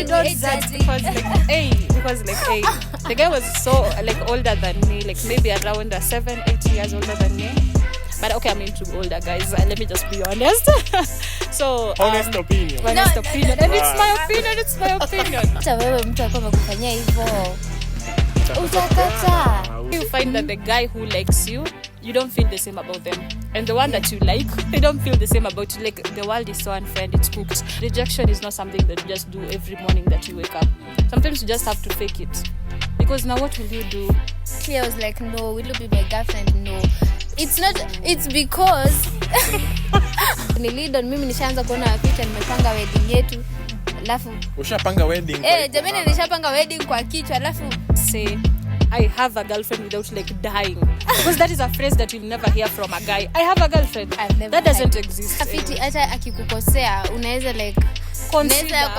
really don't judge because the guy was so like older than me, like maybe around 7-8 years older than me. But okay, I'm into older guys. Let me just be honest. So honest opinion. And it's my opinion. Hata wewe mtu akoma kufanyia hivyo. Utakata. You find that the guy who likes you, you don't feel the same about them. And the one that you like, they don't feel the same about you. Like, the world is so unfair and it's cooked. Rejection is not something that you just do every morning that you wake up. Sometimes you just have to fake it. Because now what will you do? I was like, no, will you be my girlfriend? No. It's because nilidon mimi nishaanza kuona picha nimepanga wedding yetu. Alafu ushapanga wedding? Jamani nishapanga wedding kwa kichwa alafu say I have a girlfriend without like dying. Because that is a phrase that you'll never hear from a guy. I have a girlfriend. That doesn't exist. Afiti hata akikukosea unaweza like consider.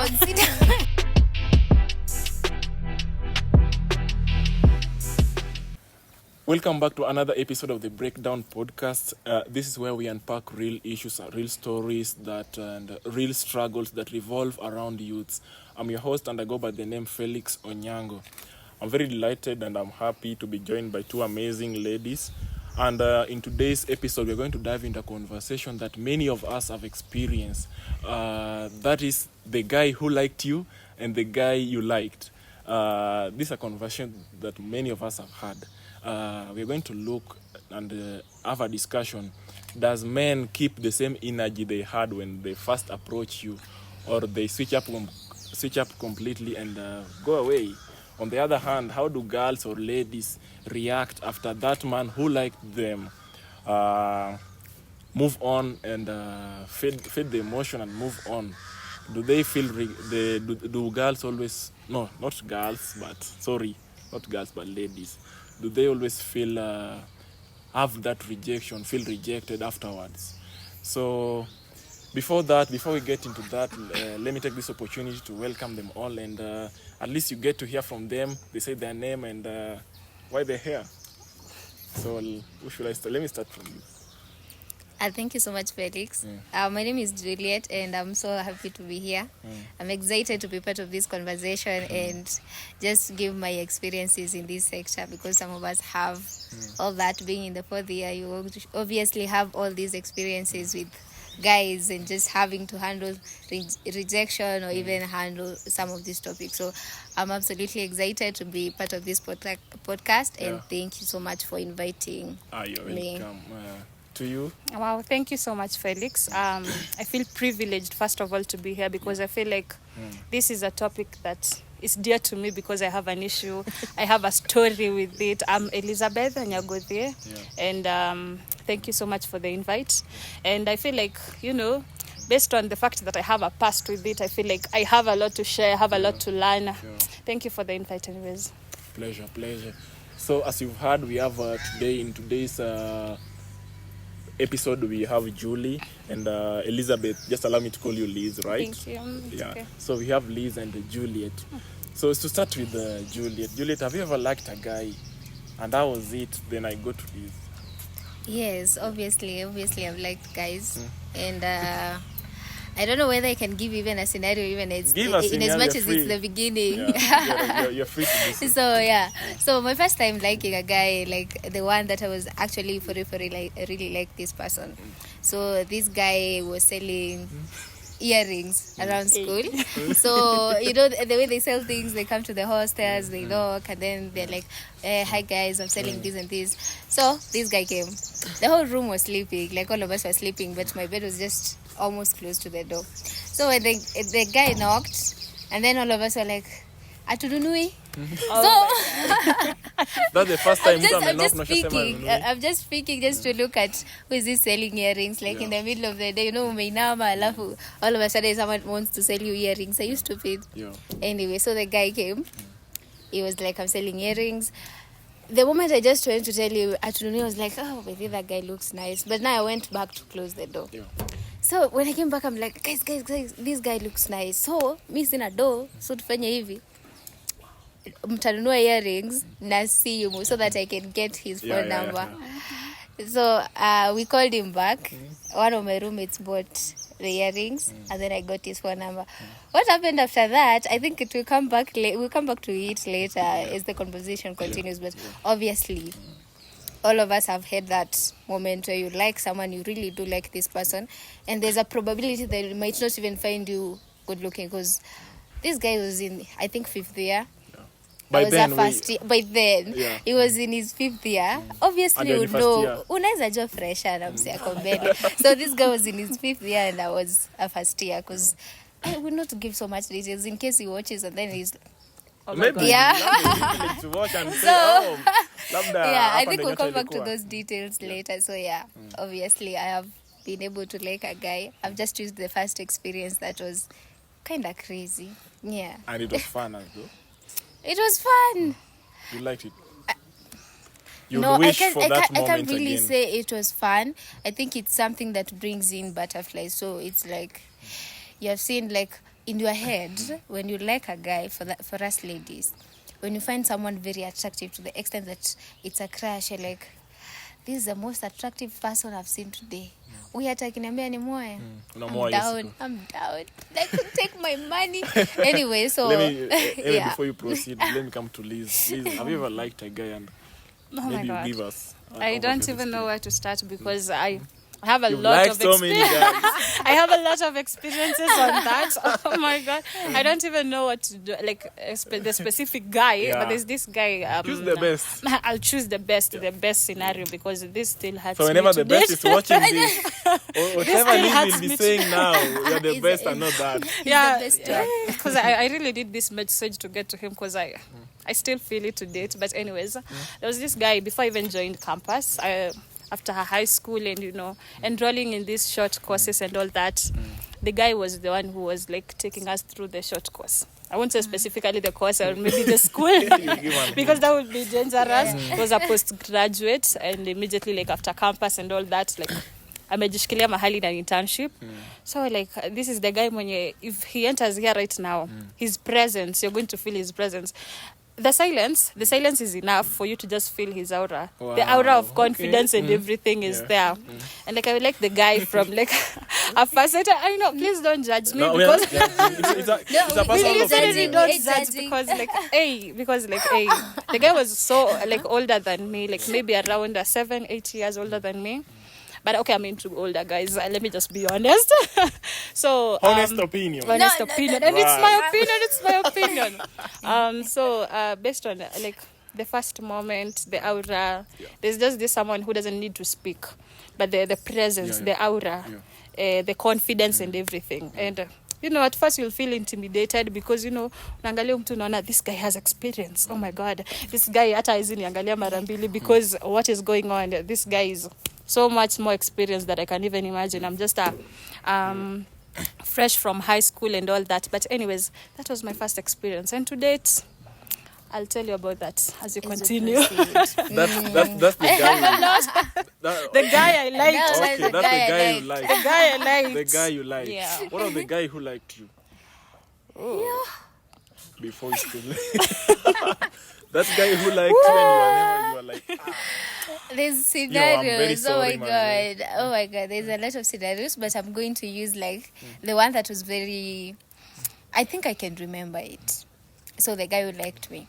Welcome back to another episode of the Breakdown Podcast. This is where we unpack real issues, real stories and real struggles that revolve around youths. I'm your host and I go by the name Felix Onyango. I'm very delighted and I'm happy to be joined by two amazing ladies. And in today's episode, we're going to dive into a conversation that many of us have experienced. That is the guy who liked you and the guy you liked. This is a conversation that many of us have had. We're going to look and have a discussion. Does men keep the same energy they had when they first approach you, or they switch up completely and go away? On the other hand, how do girls or ladies react after that man who liked them move on and fade the emotion and move on? Do they feel do girls always not girls but ladies, do they always feel have that rejection, feel rejected afterwards? So before we get into that, let me take this opportunity to welcome them all, and at least you get to hear from them. They say their name and why they're here. So who should I start? Let me start from you. Thank you so much, Felix. My name is Juliet and I'm so happy to be here. I'm excited to be part of this conversation and just give my experiences in this sector, because some of us have all that. Being in the fourth year, you obviously have all these experiences with guys and just having to handle rejection or even handle some of these topics. So I'm absolutely excited to be part of this podcast and thank you so much for inviting you're me. Welcome. To you. Wow, thank you so much, Felix. I feel privileged, first of all, to be here, because I feel like this is a topic that is dear to me because I have an issue. I have a story with it. I'm Elizabeth Anyagodie, and thank you so much for the invite. And I feel like, based on the fact that I have a past with it, I feel like I have a lot to share, I have a lot to learn. Thank you for the invite anyways. Pleasure. So as you've heard, we have in today's episode we have Julie and Elizabeth. Just allow me to call you Liz, right? Thank you. Yeah. Okay. So we have Liz and Juliet. So to start with Juliet. Juliet, have you ever liked a guy? And how was it? Then I go to Liz. Yes, obviously I've liked guys. And I don't know whether I can give even a scenario, even in as much as it's the beginning. Yeah. You're free to do so. So my first time liking a guy, like the one that I was actually for really like this person. So this guy was selling earrings around school. So the way they sell things, they come to the hostels, they knock, and then they're like, hi guys, I'm selling this and this. So this guy came. The whole room was sleeping, like all of us were sleeping, but my bed was just almost close to the door. So when the guy knocked, and then all of us were like, Atudunui. That's the first time I'm just speaking just to look at who is this selling earrings, like in the middle of the day, umeinama, alafu all of a sudden someone wants to sell you earrings. Are you stupid? Anyway, so the guy came. He was like, I'm selling earrings. The moment I just went to tell you Atudunui, I was like, oh, maybe that guy looks nice. But now I went back to close the door. So when I came back, I'm like, guys, this guy looks nice. So mi sina door, so tufanye hivi, mtanunua earrings na simu so that I can get his phone number. So we called him back. One of my roommates bought the earrings, and then I got his phone number. What happened after that? I think it will come back. We'll come back to it later as the conversation continues. But obviously, all of us have had that moment where you like someone, you really do like this person, and there's a probability that you might not even find you good looking, because this guy was in, I think, 5th year. By then, he was in his 5th year. Obviously, you know, unaweza jua fresha na msi ako mbele. So this guy was in his 5th year and I was a first year, because I would not give so much details in case he watches and then he's maybe to watch and say, I think we'll come back to those details later. So obviously I have been able to like a guy. I've just used the first experience that was kind of crazy. Yeah. And it was fun as well. It was fun. You liked it? I can't really say it was fun. I think it's something that brings in butterflies. So it's like, you have seen, like, in your head, when you like a guy, for us ladies, when you find someone very attractive to the extent that it's a crush, you're like, this is the most attractive person I've seen today. We are talking about anymore. I'm down. They could take my money. Anyway, so before you proceed, let me come to Liz. Liz, have you ever liked a guy and maybe you give us? I don't even know where to start, because I have a lot of experience. I have a lot of experiences on that. Oh my god, I don't even know what to do. Like the specific guy, but there's this guy. Choose the best. I'll choose the best scenario, because this still hurts. So whenever the best is watching this, whatever Liz will be saying now, you're the best and not that. Yeah, because I really did this message to get to him, because I still feel it to date. But anyways, there was this guy before I even joined campus. After her high school and, you know, enrolling in these short courses and all that, the guy was the one who was, like, taking us through the short course. I won't say specifically the course or maybe the school, because that would be dangerous. He was a postgraduate, and immediately, like, after campus and all that, like, amejishikilia mahali na internship. So, like, this is the guy mwenye, if he enters here right now, his presence, you're going to feel his presence. The silence is enough for you to just feel his aura. Wow. The aura of confidence and everything is there. And like, I would like the guy from, like, a first sight. I know, please don't judge me, because it's a personal opinion. Don't judge, because the guy was so, like, older than me, like maybe around 7-8 years older than me. But okay, I'm into older guys. Let me just be honest. So honest opinion. And it's my opinion. So based on, like, the first moment, the aura, there's just this someone who doesn't need to speak, but the presence, the aura, the confidence and everything. And you know, at first you'll feel intimidated, because, you know, unaangalia mtu unaona this guy has experience. Oh my god, this guy hata hizi niangalia mara mbili, because what is going on, this guy is so much more experience that I can even imagine. I'm just fresh from high school and all that. But anyways, that was my first experience. And to date, I'll tell you about that as you continue. That's the guy. The guy I liked. Okay, that's the guy you like. The guy I liked. The guy you like. Yeah. What of the guy who liked you? Before you still that guy who liked you and you were like, There's scenarios. Oh my god. There's a lot of scenarios, but I'm going to use, like, the one that was very, I think I can remember it. So the guy who liked me,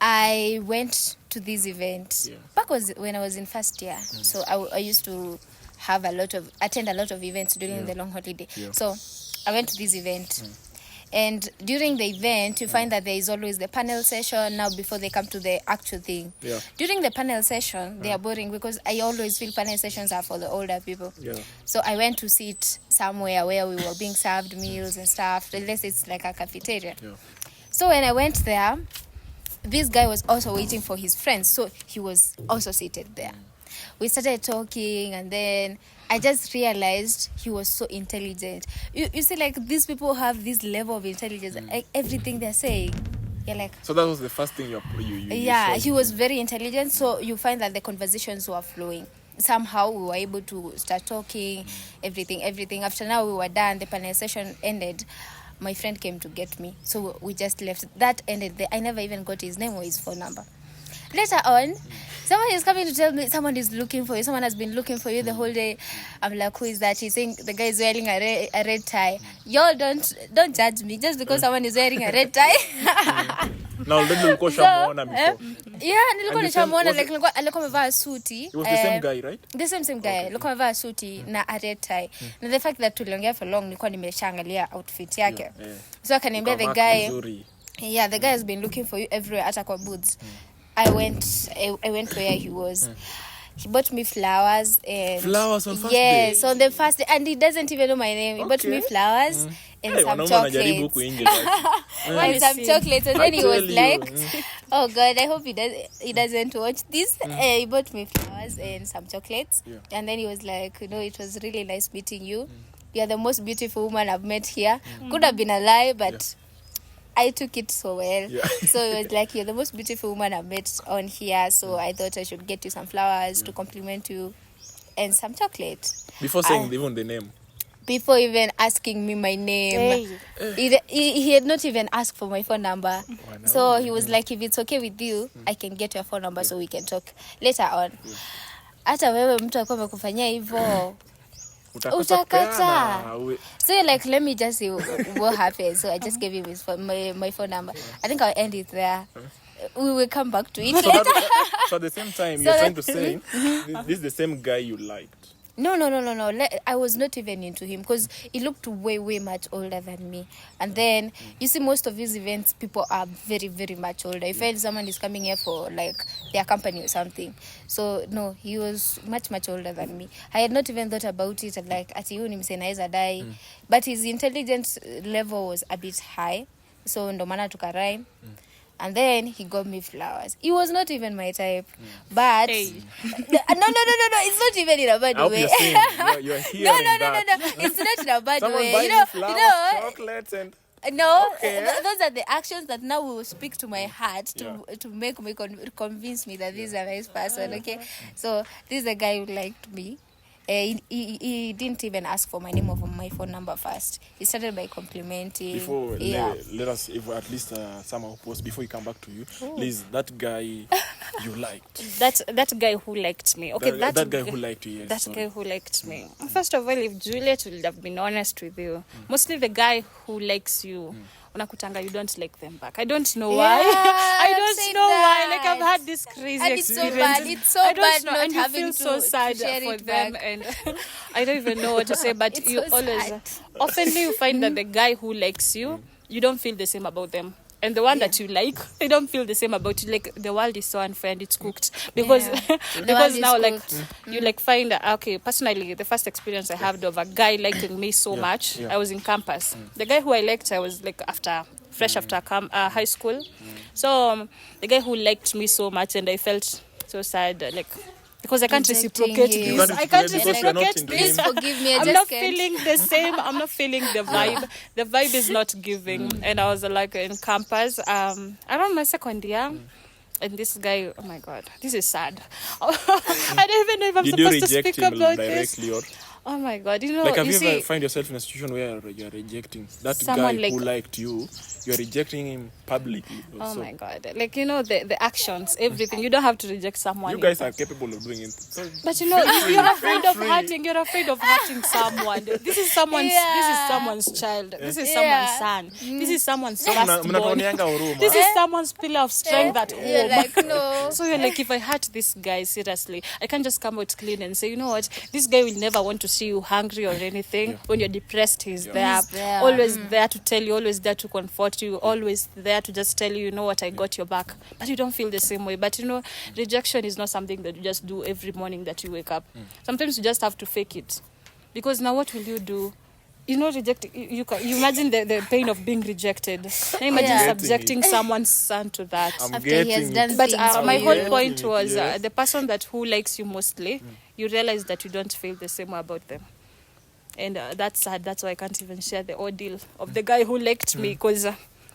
I went to this event back when I was in first year. So I used to attend a lot of events during the long holiday. So I went to this event. And during the event, you find that there is always the panel session now before they come to the actual thing. During the panel session, they are boring, because I always feel panel sessions are for the older people. So I went to sit somewhere where we were being served meals and stuff, unless it's like a cafeteria. So when I went there, this guy was also waiting for his friends. So he was also seated there. We started talking, and then I just realized he was so intelligent. You see, like, these people have this level of intelligence. Like, everything they're saying, you're like... So that was the first thing you he was very intelligent. So you find that the conversations were flowing. Somehow we were able to start talking, everything. After now we were done, the panel session ended. My friend came to get me. So we just left. That ended. I never even got his name or his phone number. Later on, Someone is coming to tell me someone is looking for you. Someone has been looking for you the whole day. I'm like, who is that? He's saying the guy is wearing a red tie. Y'all don't judge me just because someone is wearing a red tie. Now nilikuwa shamuona before. Yeah, nilikuwa nishamuona like alikuwa amevaa suti. It was the same guy, right? The same guy. Alikuwa amevaa suti na a red tie. Na the fact that tuliongea for long nilikuwa nimeshaangalia outfit yake. So akaniambia the guy, yeah, the guy has been looking for you everywhere at Aqua Boots. I went where he was. He bought me flowers and flowers on first day. Yes, on the first day, and he doesn't even know my name. He bought me flowers and some chocolates. And some chocolates, and then he was like, "Oh God, I hope he doesn't watch this." He bought me flowers and some chocolates, and then he was like, "You know, it was really nice meeting you. You are the most beautiful woman I've met here." Could have been a lie, but I took it so well. So it was like, you're the most beautiful woman I've met on here. So I thought I should get you some flowers to compliment you and some chocolate. Before saying even the name? Before even asking me my name. He had not even asked for my phone number. So he was like, if it's okay with you, I can get your phone number so we can talk later on. Hata wewe mtu akome kufanyia hivyo. Utakata. So like, let me just see what happened. So I just gave him my phone number. I think I'll end it there. We will come back to it later. So at the same time, you're trying to say this is the same guy you liked. No. I was not even into him because he looked way much older than me. And then you see, most of these events, people are very, very much older. If someone is coming here for like their company or something. So no, he was much older than me. I had not even thought about it. Like, ati huyu nimsenaeza die. But his intelligence level was a bit high. So ndo maana tukarai. And then he got me flowers. He was not even my type. But no, it's not even in a bad way. You're hearing no. It's not in a bad Someone way. You know, flowers, chocolates and no, those are the actions that now will speak to my heart to make me convince me that this is a nice person. Okay, so this is a guy who liked me. He didn't even ask for my name or my phone number first. He started by complimenting. Before, let us, if at least somehow post before you come back to you. Liz, that guy you liked. That guy who liked me. Okay, that guy who liked you. Yes, guy who liked me. First of all, if Juliet would have been honest with you, mostly the guy who likes you. Unakutanga, you don't like them back. I don't know why. I don't know why. Like, I've had this crazy experience. It's so bad not and having you feel so sad for them. Back. And I don't even know what to say. But you so always, oftenly you find that the guy who likes you, you don't feel the same about them. And the one that you like, they don't feel the same about you. Like, the world is so unfair and it's cooked. Because because now, like, you like find, okay, personally, the first experience I had of a guy liking me so much, I was in campus. The guy who I liked, I was like fresh after high school. So the guy who liked me so much, and I felt so sad, like, because I can't reciprocate this. I can't reciprocate this. Please forgive me. I'm not feeling the same. I'm not feeling the vibe. The vibe is not giving. And I was like in campus, around my second year. And this guy, oh my God, this is sad. I don't even know if I'm supposed to speak about this. Or? Oh my God, you know, like, have you ever find yourself in a situation where you're rejecting that guy who liked you? You're rejecting him publicly. Oh my God, like, you know, the actions, everything. You don't have to reject someone. You guys are capable of doing it. So but you know, you're afraid of hurting. You're afraid of hurting someone. This is someone's. This is someone's child. This is someone's son. This is someone's firstborn. This is someone's pillar of strength at home. You're like, no. So you're like, if I hurt this guy seriously, I can't just come out clean and say, you know what, this guy will never want to see you hungry or anything. When you're depressed, he's there. Always there to tell you, always there to comfort you, always there to just tell you, you know what, I got your back. But you don't feel the same way. But you know, rejection is not something that you just do every morning that you wake up. Sometimes you just have to fake it. Because now what will you do? You know, you imagine the pain of being rejected. Now imagine subjecting someone's son to that. After he has done but my whole point was the person who likes you mostly, you realize that you don't feel the same way about them. And that's sad. That's why I can't even share the ordeal of the guy who liked me, because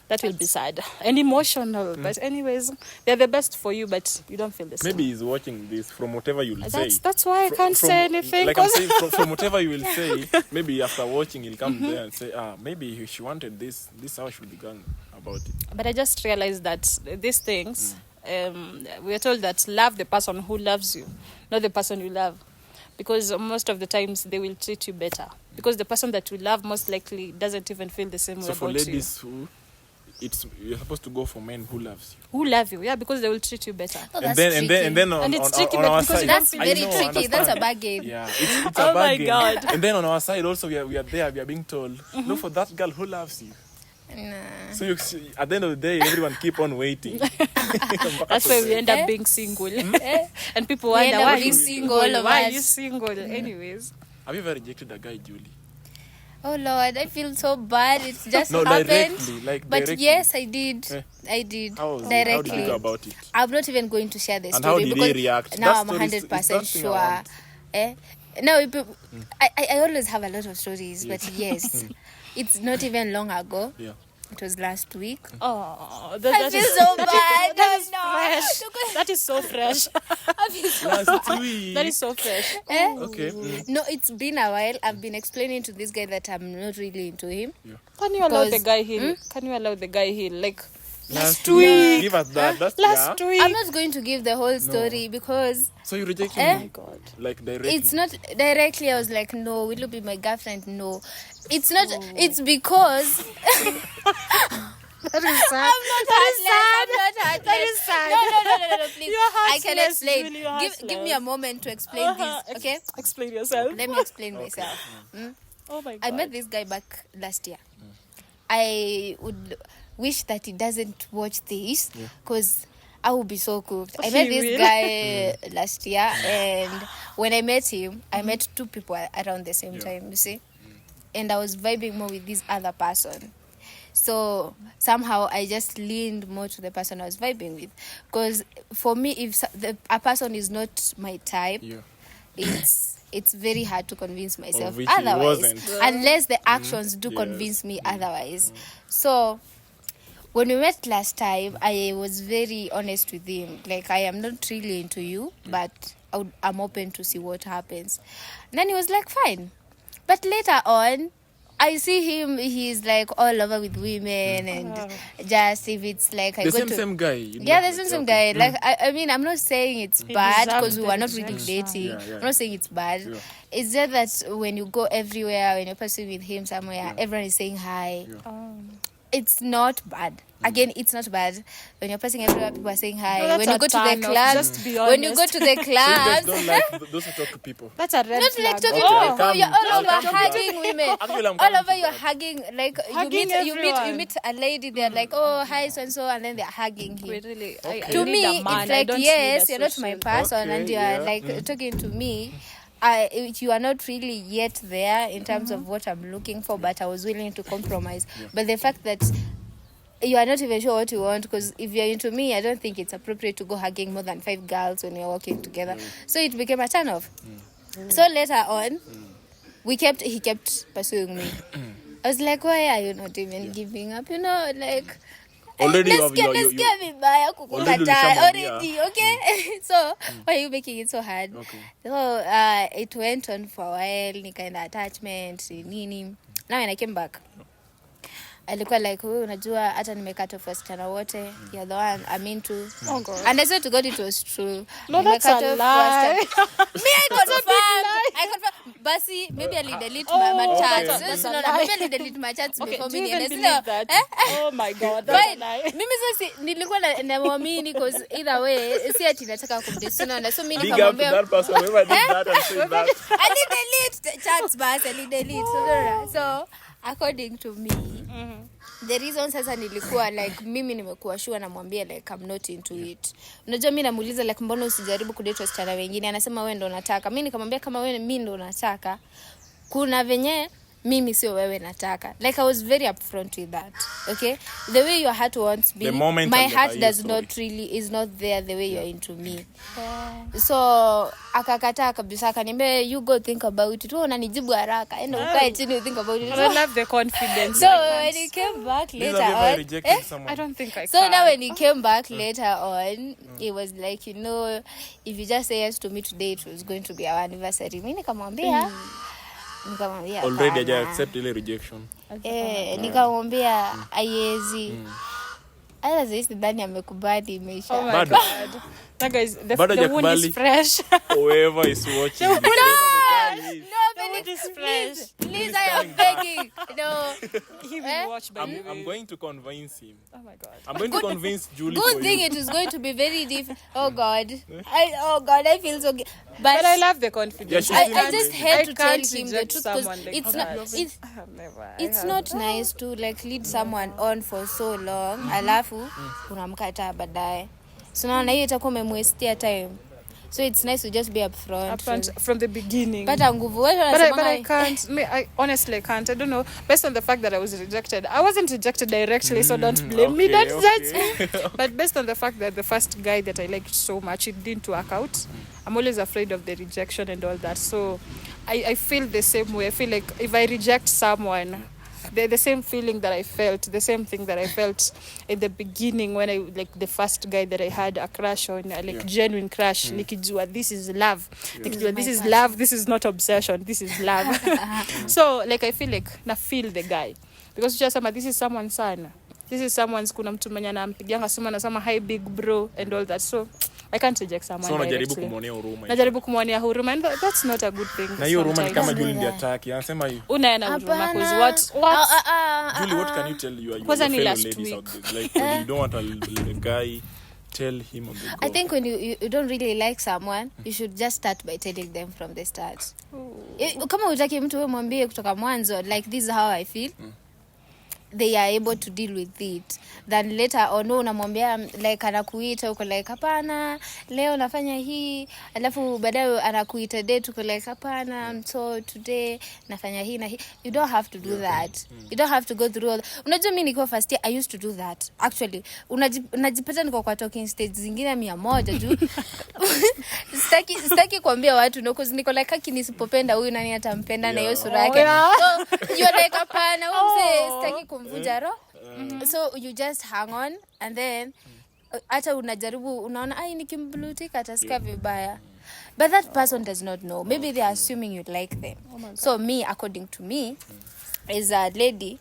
that will be sad and emotional. But anyways, they're the best for you, but you don't feel the same. Maybe he's watching this from whatever you'll say. That's why I can't say anything. Like I'm saying, from whatever you will say, maybe after watching, he'll come there and say, maybe she wanted this. This is how it should be done about it. But I just realized that these things, we are told that love the person who loves you, not the person you love. Because most of the times they will treat you better. Because the person that you love most likely doesn't even feel the same way about you. So for ladies you're supposed to go for men who loves you. Who love you, yeah, because they will treat you better. Oh, that's tricky. And then on it's tricky our because side, that's very tricky. Understand. That's a bargain. Yeah, it's Oh a my bargain. God. And then on our side also we are being told, look for that girl who loves you. Nah. So at the end of the day, everyone keep on waiting. That's why we end up being single. And people wonder, why are you single? Why are you single? Anyways. Have you ever rejected a guy, Julie? Oh Lord, I feel so bad. It just No, happened. directly, But directly. yes, I did. I did. How directly. did you go about it? I'm not even going to share the And story how did because he react? now That I'm story is 100% that thing I sure. want. No, I always have a lot of stories, but yes, it's not even long ago. Yeah. It was last week. Oh, I that feel is so bad. that is No. fresh. That is so fresh. I feel so Last week. That is so fresh. Okay. No, it's been a while. I've been explaining to this guy that I'm not really into him. Can you allow the Because- guy heal? Can you allow the guy heal? Like Last week. Give us that. That's last yeah. week. I'm not going to give the whole story because So you rejected Eh? him? God. Like directly? it's not directly. I was like, no, will you be my girlfriend? No, it's not. It's because That is sad. I'm not heartless. That is sad. No, please. You're I can heartless, explain. Julie, you're Give me a heartless. moment to explain this, okay? Explain yourself. Let me explain myself. Oh my God. I met this guy back last year. I would wish that he doesn't watch this because I would be so cooked. I met He this will. guy last year, and when I met him, I met two people around the same time, you see? And I was vibing more with this other person. So somehow I just leaned more to the person I was vibing with. Because for me, if a person is not my type, it's very hard to convince myself which he otherwise, wasn't. unless the actions do convince me otherwise. So when we met last time, I was very honest with him. Like, I am not really into you, but I'm open to see what happens. And then he was like, fine. But later on, I see him, he's like all over with women and just if it's like I The go to... same guy. Yeah, the same guy. Like, I mean, I'm not saying it's bad deserved because we the were not really rejection. dating. Yeah. I'm not saying it's bad. Yeah. It's just that when you go everywhere, when you're pursuing with him somewhere, everyone is saying hi. It's not bad. Again, it's not bad. When you're passing everywhere, people are saying hi. No, that's when you a go to the turn off, club, just be when you go honest. to the So you guys club, don't like those who talk to people? That's a red not flag. like talking Okay, I'll to people. come- You're all I'll over come to that. hugging women. Actually, I'm All coming over to you're that. hugging. Like Hugging you everyone. meet a lady. They're like, oh hi so and so, and then they're hugging him. Wait, really, To me, it's like, yes, you're not my person, and Okay, you are yeah. like talking to me. You are not really yet there in terms of what I'm looking for, but I was willing to compromise. But the fact that you are not even sure what you want, because if you're into me, I don't think it's appropriate to go hugging more than 5 girls when you're walking together. So it became a turn off. So later on, he kept pursuing me. I was like, why are you not even giving up? You know, like, Already let's you get have- vibaya Already kukukataa ulishamwambia. already, okay? So why are you making it so hard? Okay. So it went on for a while, nikaenda attachment nini. Now when I came back, alikuwa like, unajua hata nimekata off wasichana wote, you're the one I'm into. Oh God. And I swear to God it was true. No, that's Nimecut a off lie. wasichana- Me, I confirmed. Basi, maybe I delete my Oh, chats. that's a No, lie. maybe I delete my chats Okay, before do you me. even niende. believe that? Oh my God, that's a Fine. lie. Mimi sasa nilikuwa namwamini because either way si ati nataka kumdate, unaona. So mimi Big up to nikamwambia that person whoever did that and said that. alidelete chats basi alidelete. So according to me, the reason sasa nilikuwa like mimi nimekuwa sure namwambia like I'm not into it. Unajua mimi namuuliza like mbona usijaribu kudate wasichana wengine? Anasema wewe ndo unataka. Mimi nikamwambia kama wewe mimi ndo unataka, kuna venye mimi sio wewe nataka. Like I was very upfront with that. Okay? The way your heart wants me, The moment my and the heart by does story. not really is not there the way you're into me. So akakataa kabisa, akaniambia you go think about it. Wewe unanijibu haraka. Enda ukae chini think about it. I love the confidence. So when he came back Please, later have you ever on, rejected someone? I don't think I so can. now when he came back later on, it was like, you know, if you just say yes to me today, it was going to be our anniversary. Mimi nikamwambia Already hapana. I accept ile rejection. Nikamwambia haiwezi. Hata sisi ndani amekubali imeisha. Oh my God. That guys, the wound is fresh. Whoever is watching. No, wound is fresh. Please, I am begging. No. He will watch, by I'm going to convince him. Oh my God. I'm going to convince Julie Good for thing you. it is going to be very different. Oh God, I feel so good. But I love the confidence. Yeah, I just hate to tell him the truth because like it's not nice to like lead someone on for so long alafu unamkataa baadaye. So naona hiyo itakuwa umemwestia time. So it's nice to just be upfront from the beginning. But I can't. I honestly can't. I don't know. Based on the fact that I was rejected, I wasn't rejected directly, so don't blame me. Don't judge me. But based on the fact that the first guy that I liked so much, it didn't work out. I'm always afraid of the rejection and all that. So I feel the same way. I feel like if I reject someone, the same feeling that I felt, the same thing that I felt in the beginning when I like the first guy that I had a crush on, like genuine crush. Nikijua this is love. Nikijua this is love. This is not obsession. This is love. So like I feel like na feel the guy because just this is someone's son. This is someone's kuna mtu mwenye anampigianga simu anasema hi big bro and all that. So I can't reject someone. So najaribu kumwonea huruma. Najaribu kumwonea huruma and that's not a good thing. Na hiyo huruma ni kama Julie ndiye ataki. Anasema hiyo. Unaena huruma because what? Julie, what can you tell your fellow ladies out there? Like when you don't want a guy, tell him on the go. I think when you don't really like someone, you should just start by telling them from the start. Kama utaki mtu wewe mwambie kutoka mwanzo like this is how I feel. They are able to deal with it. Then later on unamwambia like anakuita uko like hapana leo nafanya hii alafu baadaye anakuita date uko like hapana so today nafanya hii na hii. You don't have to do that. You don't have to go through all. Unajua mimi niko first year I used to do that. Actually unajipata niko kwa talking stage zingine 100 juu. Sitaki kuambia watu no cause niko like haki nisipopenda huyu nani atampenda na hiyo sura yake. So you are like hapana sitaki kumvunja roho. So you just hang on and then hata unajaribu unaona ai nikimblutika atasikia vibaya. But that person does not know. Maybe they are assuming you like them. So me, according to me, as a lady,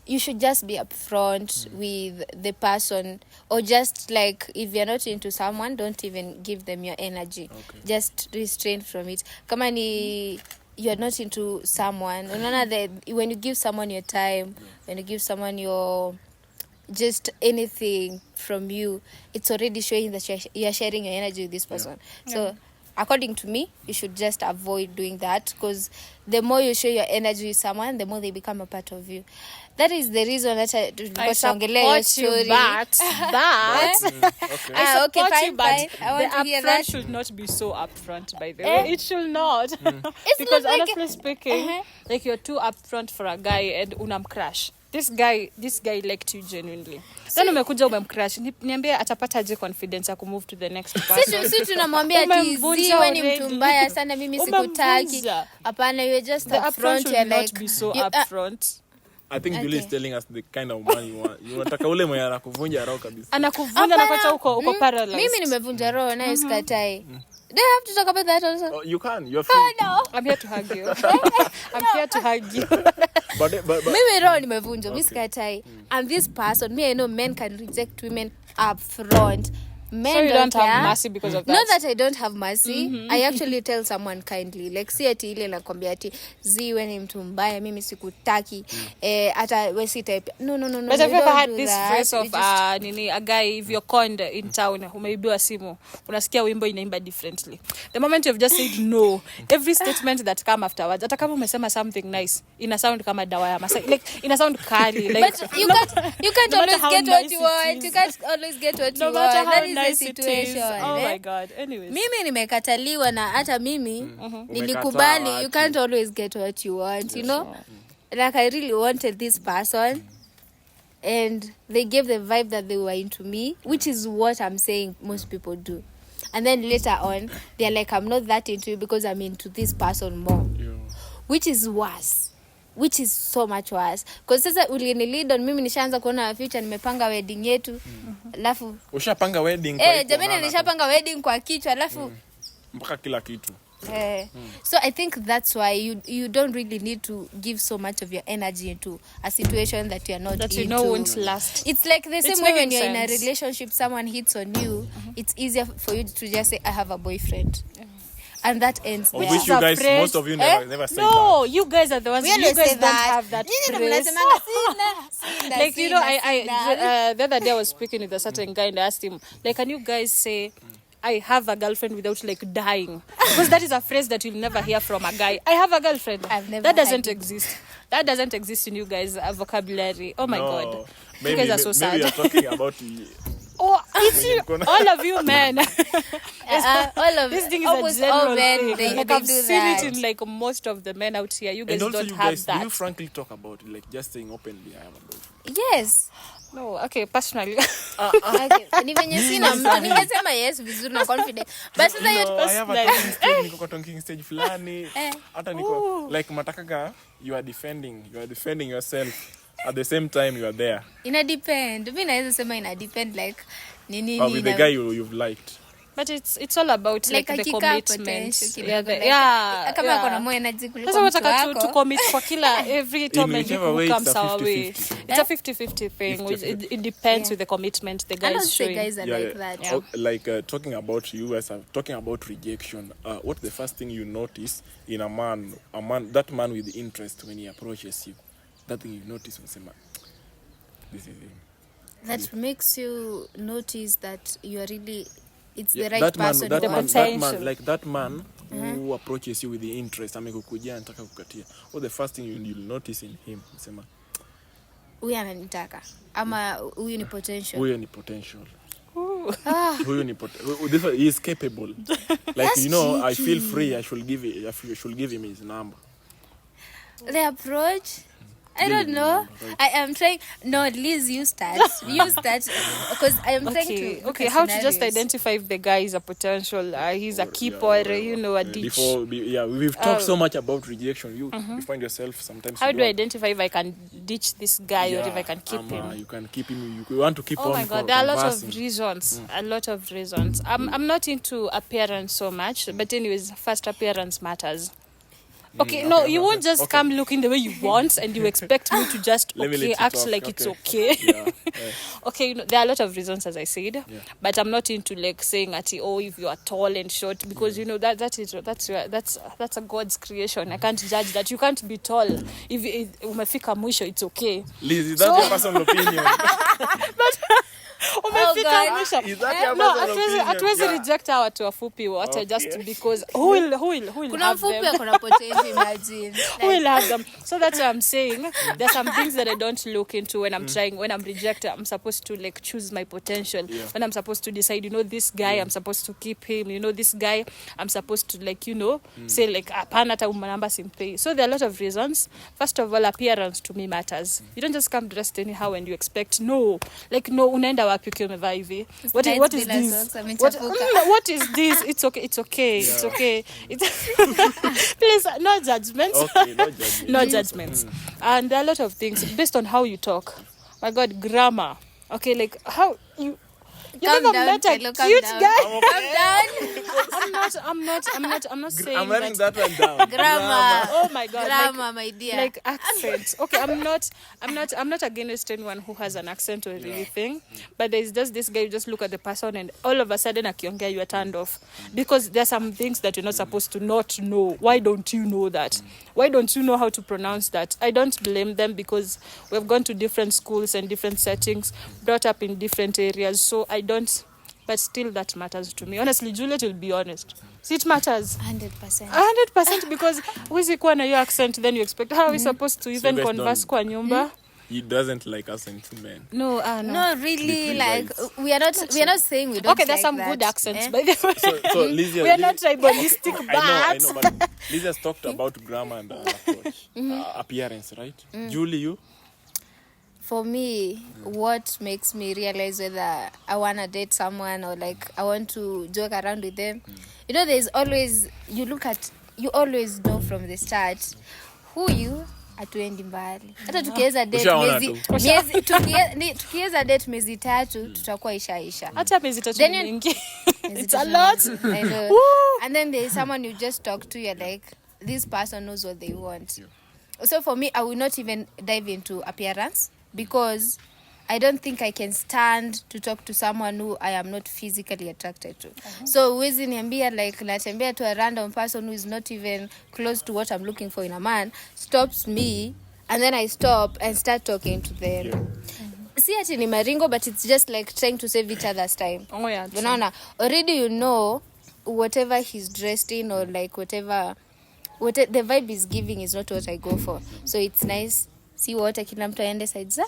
you should just be upfront with the person or just like if you're not into someone, don't even give them your energy. Just restrain from it. Kama ni you're not into someone, when you give someone your time, when you give someone your just anything from you, it's already showing that you're sharing your energy with this person. So according to me, you should just avoid doing that because the more you show your energy with someone, the more they become a part of you. That is the reason that I support you, but okay, fine. I want to hear that. The upfront should not be so upfront, by the way. It should not. Because not like honestly speaking, like you're too upfront for a guy and unamcrush. This guy liked you genuinely. Then umekuja umemcrush. Niambie atapata aje confidence ya kumove to the next person. Sisi tunamwambia ati wewe ni mtu mbaya sana mimi sikutaki. Hapana, you're just upfront. You're like not be so upfront. I think Julie is telling us the kind of man you want. You unataka ule mwenye anakuvunja roho kabisa. Anakuvunja na kuacha uko paralyzed. Mimi nimevunja roho na sikatai. Do you have to talk about that also? Oh, you can. You're free. No. I'm here to hug you. I'm here to hug you. But mimi roho nimevunja, mimi sikatai. And this person, me I know men can reject women up front. Men so you don't care. have mercy because of that? Not that I don't have mercy. I actually tell someone kindly. Like si ati ile nakwambia ati wewe ni mtu mbaya mimi sikutaki. Hata wewe si type. No. But have you ever had this phrase of a guy if you're conned in town, umeibiwa simu, unasikia wimbo inaimba differently. The moment you've just said no, every statement that come afterwards, hata kama umesema something nice, ina sound kama dawa ya masai. Like ina sound kali. Like but you can't always get what you want. You can't always get what you want. Nice situation. Oh my God. Anyways. Mimi nimekataliwa na hata mimi nilikubali. You can't always get what you want, you know? Like I really wanted this person and they gave the vibe that they were into me, which is what I'm saying most people do. And then later on, they're like, I'm not that into you because I'm into this person more. Which is worse. Which is so much worse. Because sasa ulinilid on mimi nishaanza kuona future nimepanga wedding yetu. Alafu ushapanga wedding kwa jamani nishapanga wedding kwa kichwa alafu mpaka kila kitu. So I think that's why you don't really need to give so much of your energy into a situation that you're not that into. you know won't last. It's like the same It's way when making you're in a sense. relationship, someone hits on you, it's easier for you to just say, I have a boyfriend. And that ends there. Which you guys, phrase, most of you never say No, you guys are the ones. We You always guys say don't that. have that phrase. Like, you know, I the other day I was speaking with a certain guy and I asked him, like, can you guys say, I have a girlfriend without like dying? Because that is a phrase that you'll never hear from a guy. I have a girlfriend. I've never that doesn't had it. exist. That doesn't exist in you guys' vocabulary. Oh my God. Maybe, you guys are so sad. Maybe you're talking about Oh, it's you, all of you men. all of This thing is almost a all general men, thing. they Like, do I've seen that. it in like most of the men out here. You guys and also don't you have guys, that. do you frankly talk about it, like just saying openly, I have a boyfriend? Yes. No, okay, personally. Okay. Ni venye sina mtu ningesema yes vizuri na confident. But sasa hiyo No, I have a like- talking stage, niko kwa talking stage fulani. Hata niko like matakaga, you are defending yourself. At the same time you are there. ina depend. Mimi naweza sema ina depend like nini Or with the guy you've liked. But it's all about like the commitment. kama kuna more energy kuliko Sasa mtu wataka to wako. commit for kila every time and whichever way, comes it's a our way. 50-50. It's a 50-50 thing. 50-50. It depends with the commitment the I guy don't is say showing. guys are like that. Yeah. Like talking about you guys are talking about rejection. What's the first thing you notice in a man that man with interest when he approaches you? That thing you notice when say, this is him. That makes you notice that you are really it's the right that person. man, you want. that man who approaches you with the interest, amekukujia anataka kukatia. What the first thing you'll notice in him? Sema, Huyu ananitaka ama huyu ni potential. huyo ni potential. Huyo ni this one, he is capable. Like That's you know, I cheeky. feel free. I should give him his number. The approach, I Give don't him know. the number. I am trying. No, Liz, you start. You start because I am trying to. look Okay. at How to just scenarios. identify if the guy is a potential? He's a keeper. You know, a ditch. We've talked so much about rejection. You find yourself sometimes. How you do I don't- identify if I can ditch this guy or if I can keep him? You can keep him. You want to keep Oh on. my God, there are a lot of conversing. reasons. A lot of reasons. I'm not into appearance so much, but anyways, first appearance matters. Okay, no, you won't just come looking the way you want and you expect me to just Let me let you act talk, like it's okay. Yeah. Okay, you know, there are a lot of reasons, as I said, but I'm not into like saying at if you are tall and short, because you know that's a God's creation. I can't judge that. You can't be tall if umefika mwisho, it's okay. Liz, is that your personal opinion? Umefika God. mwisho. Is that your No, personal opinion? hatuwezi Yeah. reject hawa watu wafupi wote just because who will Kuna have mfupi them? kuna potential, imagine. Who will have them? So that's what I'm saying. There's some things that I don't look into when I'm trying. When I'm rejected, I'm supposed to like choose my potential. Yeah. When I'm supposed to decide, you know, this guy, I'm supposed to keep him. You know, this guy, I'm supposed to like, you know, say like hapana hata umanamba simpei. So there are a lot of reasons. First of all, appearance to me matters. You don't just come dressed anyhow and you expect unaenda wapi ukiwa umevaa hivi? What is Bila this? socks, amechafuka. What is this? It's okay. Please, no judgments. Okay, no judgment. No judgments. And there are a lot of things based on how you talk. My God, grammar. Okay, like how you Calm never down, met a Kelo, calm cute down. guy. Calm down. I'm not saying I'm writing that. that one down. Grammar. Oh my God. Grammar, my dear. Like accent. Okay, I'm not against anyone who has an accent or anything, but there's just this guy, you just look at the person and all of a sudden akiongea you are turned off because there's some things that you're not supposed to not know. Why don't you know that? Why don't you know how to pronounce that? I don't blame them because we've gone to different schools and different settings, brought up in different areas, so I don't, but still that matters to me. Honestly, Juliet will be honest. See, it matters. 100%. 100% because huwezi kuwa na your accent, then you expect how are we supposed to even guys converse don't- kwa nyumba? He doesn't like accent men. No. No, really, Little like guys. we are not saying we don't. Okay, there's like some that, good accents, eh? by the way. So Lizzie, We are not tribalistic, I know, but Lizzie has talked about grammar and approach, appearance, right? Julie, you? For me, what makes me realize whether I want to date someone or like I want to joke around with them, you know, there's always, you always know from the start who you hatuendi mbali. Hata tukiweza date Ushaona tukiweza date miezi 3 tutakuwa ishaisha. Hata miezi 3 Then ni mingi. It's a lot. I know. And then there's someone you just talk to, you're like, this person knows what they want. So for me, I will not even dive into appearance because I don't think I can stand to talk to someone who I am not physically attracted to. So huwezi niambia like natembea to a random person who is not even close to what I'm looking for in a man, stops me, and then I stop and start talking to them. See ati ni maringo, but it's just like trying to save each other's time. Oh yeah. Unaona, already you know whatever he's dressed in or like whatever the vibe is giving is not what I go for. So it's nice see what kila mtu aende sides.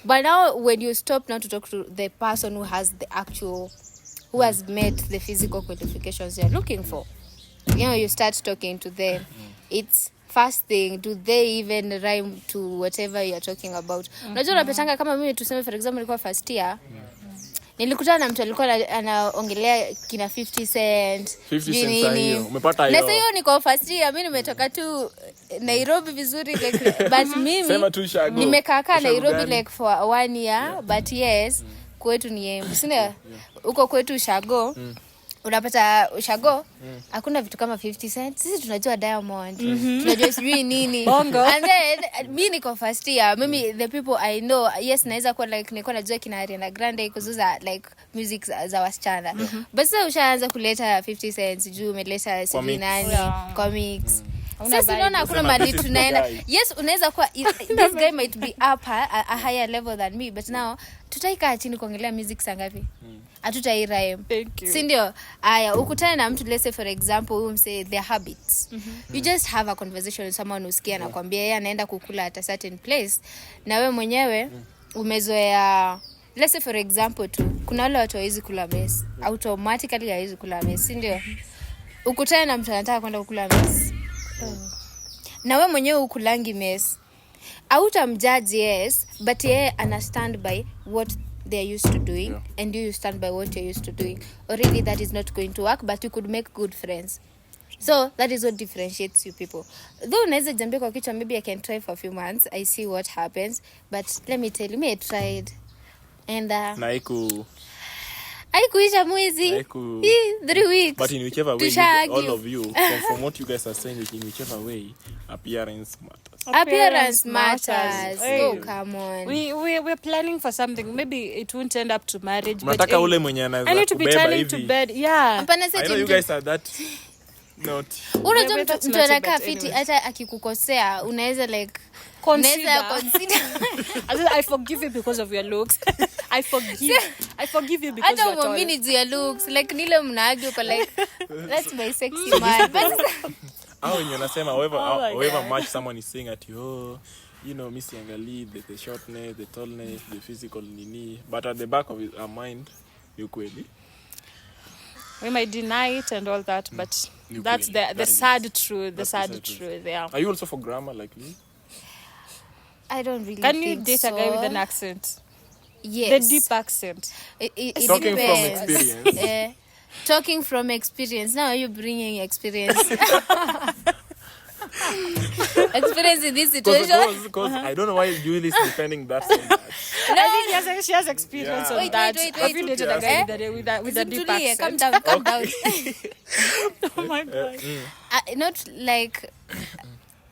But now when you stop now to talk to the person who has the actual, who has met the physical qualifications you're looking for, you know, you start talking to them. It's first thing, do they even rhyme to whatever you're talking about? Unajua unapetanga kama mimi tuseme for example nilikuwa first year, nilikutana na mtu alikuwa anaongelea kina 50 cent. 50 cent hiyo. Umepata hiyo. Na hiyo niko first year, mimi nimetoka tu Nairobi vizuri like but mimi nimekaa Nairobi like for 1 year, but yes, kwetu ni Embu. Sina huko kwetu Ushago. Unapata Ushago hakuna vitu kama 50 cent. Sisi tunajua Diamond, tunajua sijui nini. Bongo. And then mimi niko first year, mimi the people I know, yes naweza kuwa like niko najua kina Ariana Grande kuzuza like music za wasichana. But sasa ushaanza kuleta 50 cents juu umeleta sijui nani comics. Sasa unaona hakuna mali tunaenda. Yes, unaweza kuwa this guy might be up a higher level than me, but now tutaikaa chini kuongelea music sangapi? Hatutairime. Si ndio? Aya, ukutane na mtu, let's say for example, say their habits. You just have a conversation with someone usikia anakuambia yeye anaenda kukula at a certain place na wewe mwenyewe umezoea. Let's say for example kuna wale watu hawezi kula mess, automatically hawezi kula mess, si ndio? Ukutane na mtu anataka kwenda kukula mess. Na wewe mwenyewe ukulangi mess. Hautamjudge, yes, but yeye understand by what they are used to doing, and you stand by what you're used to doing. Already that is not going to work, but you could make good friends. So that is what differentiates you people. Though unaweza jambia kwa kichwa, maybe I can try for a few months, I see what happens, but let me tell you, I tried and haikuisha mwezi 3 weeks. But in whichever way all of you from what you guys are saying, in whichever way appearance matters. Oh come on, we're planning for something, maybe it won't end up to marriage, nataka ule mwenye anaweza I need to be turning to bed. I know you guys are that not. Unajua mtu anakaa fiti hata akikukosea unaweza like consider. I forgive you because of your looks. I forgive you because you're tall. I don't want your looks. Like nile mnaagio kwa like that's my sexy man. When you nasema however much someone is saying at you, you know, Miss Yangali, the shortness, the tallness, the physical nini, but at the back of our mind, you kweli. We might deny it and all that, but that's the sad truth. The sad truth. Yeah. Are you also for grammar like me? I don't really. Can you date a guy with an accent? Yes. The deep accent. It talking depends. From experience. Talking from experience. Now are you bringing experience? Experience in this situation? Because I don't know why Julie is defending that so much. I think she has experience on that. Wait. Have you dated a guy with a deep accent? Calm down. Oh my God. Not like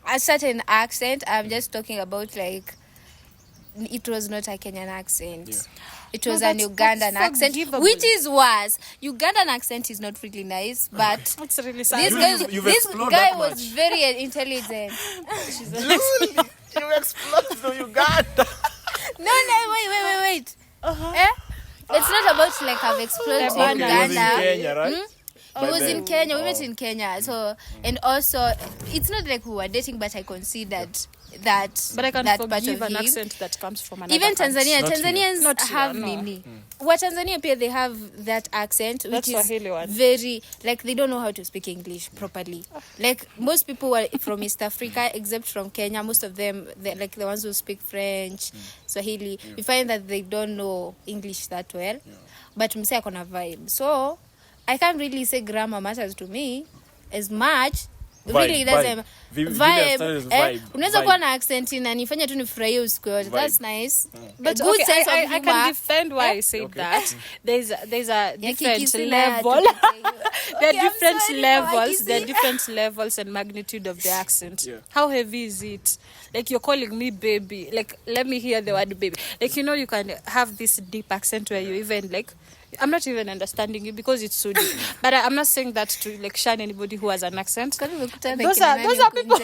a certain accent. I'm just talking about like it was not a Kenyan accent. Yeah. It was an Ugandan accent, which is worse. Ugandan accent is not really nice, but it's really sad. This guy was very intelligent. You explored to Uganda. No, wait. It's not about like I've explored to Uganda. It was in Kenya, right? It was in Kenya. We met in Kenya. So, and also, it's not like we were dating, but I considered that. But I can that forgive part of an him. Accent that comes from another Even Tanzania. country. Tanzanians have nini. What Tanzania they have that accent, which is very like they don't know how to speak English properly. Like most people are from East Africa, except from Kenya. Most of them, like the ones who speak French, Swahili, you find that they don't know English that well. But mse akona vibe. So I can't really say grammar matters to me as much really doesn't vibe. Unaweza kuwa na accent inanifanya tu nifurahie usiku yote. That's nice. But good okay, sense of I humor. can defend why I said that. There's a different level. There are different levels. There are different levels and magnitude of the accent. Yeah. How heavy is it? Like you're calling me baby. Like let me hear the word baby. Like you can have this deep accent where you even like. I'm not even understanding you because it's so deep. But I'm not saying that to like shun anybody who has an accent. Those are people.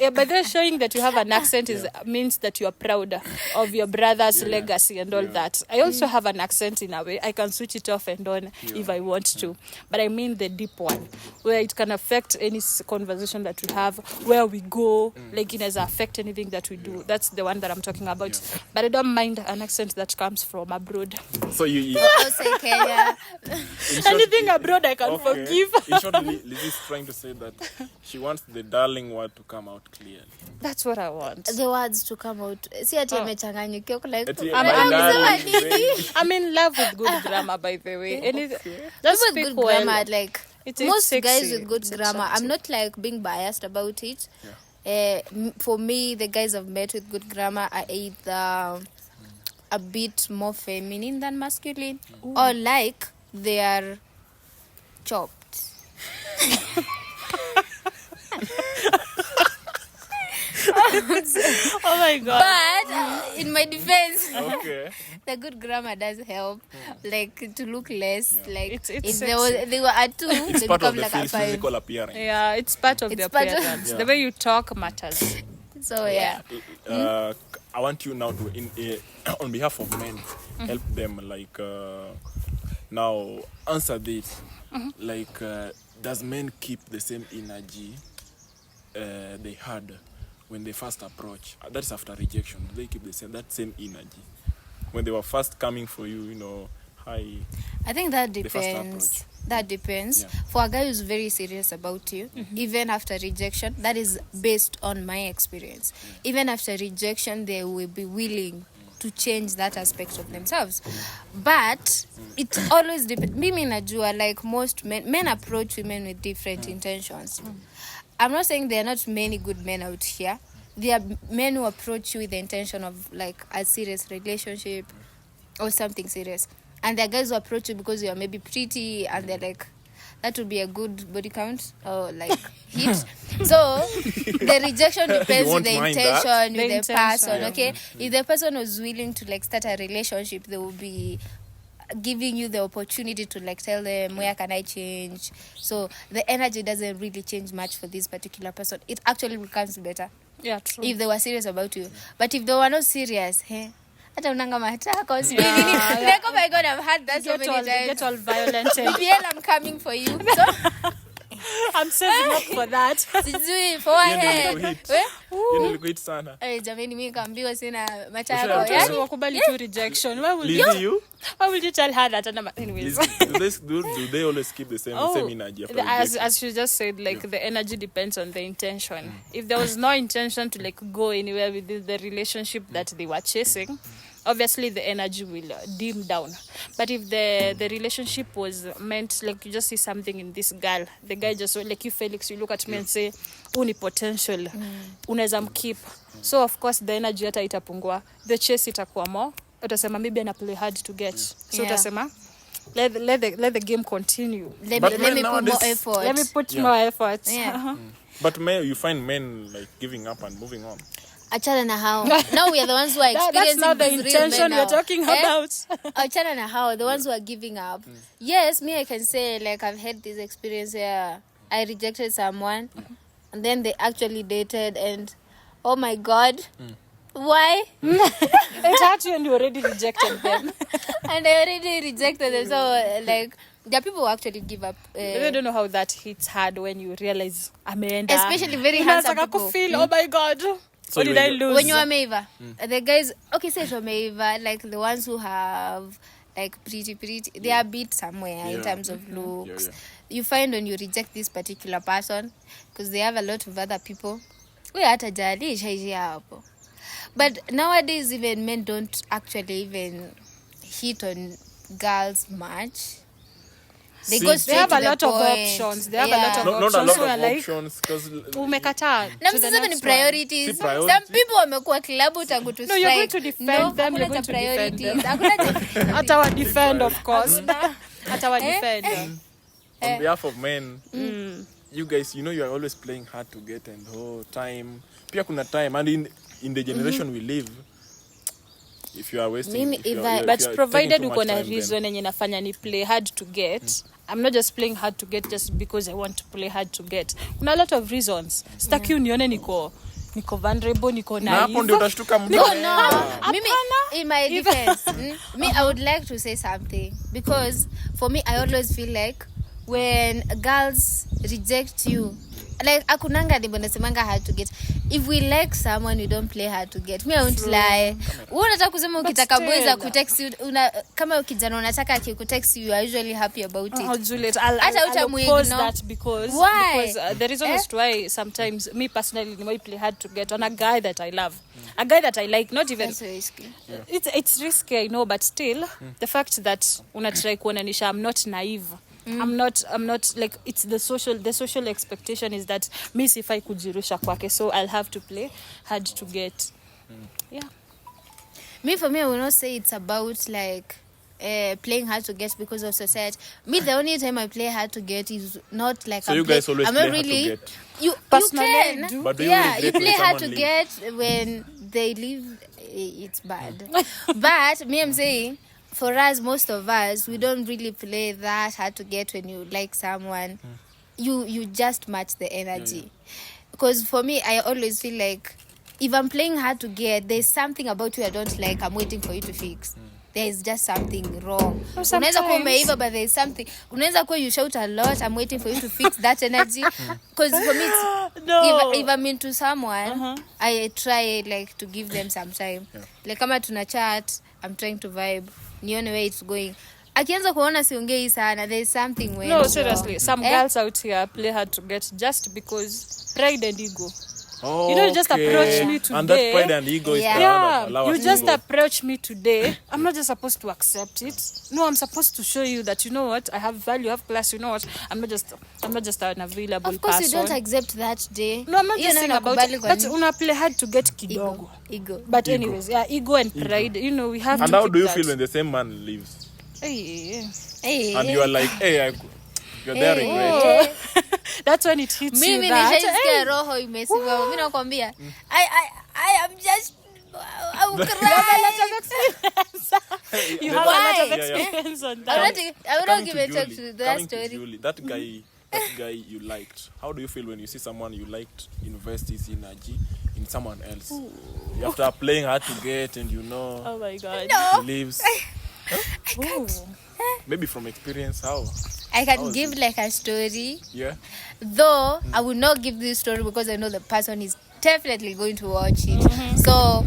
Yeah, but they're showing that you have an accent means that you are proud of your brother's legacy and all that. I also have an accent in a way. I can switch it off and on if I want to. But I mean the deep one, where it can affect any conversation that we have, where we go, like it does affect anything that we do. That's the one that I'm talking about. But I don't mind an accent that comes from abroad. So you Kenya. Anything abroad I can forgive. In short, Lizzie is trying to say that she wants the darling word to come out clearly. That's what I want. The words to come out. See ati amechanganyikiwa like I'm in love with good grammar, by the way. Just with good grammar, like most sexy. guys with good grammar. I'm not like being biased about it. For me, the guys I've met with good grammar are either a bit more feminine than masculine, or like they are chopped. Oh my god. But in my defense, the good grammar does help, like to look less like it's if they were at 2, it's they part become of like the a 5. physical appearance. Yeah, it's part of the appearance. The way you talk matters. So yeah. I want you now to, on behalf of men, help them like now answer this. Like, does men keep the same energy they had when they first approach? That's after rejection. Do they keep that same energy when they were first coming for you? Hi. I think that depends. That depends. For a guy who's very serious about you, even after rejection, that is based on my experience. Even after rejection, they will be willing to change that aspect of themselves. But it always depends. Mimi najua, like most men approach women with different intentions. I'm not saying there are not many good men out here. There are men who approach you with the intention of like a serious relationship or something serious. And there are guys who approach you because you are maybe pretty and they're like, that would be a good body count or like hit. So the rejection depends with the intention, with the person. Okay, if the person was willing to like start a relationship, they will be giving you the opportunity to like tell them, where can I change? So the energy doesn't really change much for this particular person. It actually becomes better. Yeah, true. If they were serious about you. But if they were not serious, hata unanga matako like, oh my god, I've had that so many times. Get all violent. BL, I'm coming for you. So I'm saving up for that. Sijui for ahead. Nilikuita sana. Jamani mimi kaambiwa sina matako. Yani wakubali tu rejection. Why will you tell her that? Anyways. Do they always keep the same energy after as she just said, like the energy depends on the intention. If there was no intention to like go anywhere with the relationship that they were chasing, obviously the energy will dim down. But if the relationship was meant, like you just see something in this girl, the guy just, like you Felix, you look at me and say uni potential, unaweza mkeep. So of course the energy hata itapungua, the chase itakuwa more. Utasema maybe ana play hard to get. So utasema let the game continue. Let me put more effort. Let me put more effort. But you find men like giving up and moving on. Achana na hao. Now we are the ones who are experiencing that's not the intention we're talking about. Achana na hao, the ones who are giving up. Yes, me I can say like I've had this experience where I rejected someone and then they actually dated and oh my god. Why? It hurt you and you already rejected them. And I already rejected them. So like there are people who actually give up. They don't know how that hits hard when you realize Amanda. Especially very handsome people. Feel, oh my god. So what did I lose? When you are Meiva, the guys, okay, say you're Meiva, like the ones who have like pretty, they are beat somewhere in terms of looks. You find when you reject this particular person, because they have a lot of other people. But nowadays, even men don't actually even hit on girls much. They go straight have to a the lot of point. options. They have a lot of Not a options. lot So we're of like, options because umekataa. Na to the msiseme ni next priorities. Si priority. Some people wamekuwa klabu tangu to No, you're going strike. to defend them, you're hakuna going cha to defend them. priorities. Hakuna cha At our defend, of course. Hakuna. At our defend. on behalf of men, you guys, you know, you are always playing hard to get and time. Pia kuna time, and in the generation we live, if you are wasting, But provided uko na reason yenye nafanya ni play hard to get. I'm not just playing hard to get just because I want to play hard to get. Kuna a lot of reasons. Sitaki unione niko vulnerable, niko na hapo naive. ndio utashtuka mtu. Mimi, in my defense, me, I would like to say something because for me, I always feel like when girls reject you, like akunanga ndipo nasemanga hard to get. If we like someone, you don't play hard to get. Me, I won't lie. Wewe unataka kusema ukitaka boys kutext you, kama kijana unataka akikutext you, are usually happy about it. Juliet, I'll oppose that because the reason is why sometimes me personally I play hard to get on a guy that I love, a guy that I like, not even. That's risky. It's risky, I know, but still the fact that unatry kuonanisha I'm not naive. I'm not like, it's the social expectation is that me sifai kujirusha kwake, so I'll have to play hard to get. Yeah. For me, I will not say it's about like playing hard to get because of society. Me, the only time I play hard to get is not like so you guys always I'm play not really hard to get. you personally can do. But do you yeah, regret you when play hard to someone get when they leave. It's bad. But me, I'm saying for us, most of us, we don't really play that hard to get when you like someone. You just match the energy. Because for me, I always feel like if I'm playing hard to get, there's something about you I don't like. I'm waiting for you to fix. There is just something wrong. Unaweza kuwa umeiva, but there is something. Unaweza kuwa you shout a lot. I'm waiting for you to fix that energy. Because for me, if I'm into someone, I try like to give them some time. Like kama tuna chat, I'm trying to vibe. Nione where it's going. Akianza kuona siongei sana, there is something wrong. No, seriously. Some girls out here play hard to get just because pride and ego. Oh, you don't just approach me today. And that pride and ego is you just approach me today. I'm not just supposed to accept it. No, I'm supposed to show you that, you know what, I have value, I have class, you know what, I'm not just an available person. Of course, you don't accept that day. No, I'm not just saying about it. But una play hard to get kidogo. Ego. But anyways, ego and pride, you know, we have and to how do you that. feel when the same man leaves? Hey. And you are like, you're there regret. That's when it hits you Mimi that. nishaisikia roho imesimama. Mimi nakwambia, I am just I will cry. You have a lot of experience on that. I will not give a talk to that story. Julie, that guy you liked. How do you feel when you see someone you liked invest his energy in someone else? After playing hard to get, and you know, Oh my God. No. he leaves. I can't. Maybe from experience, how? I can give like a story. Yeah. Though I will not give this story because I know the person is definitely going to watch it. So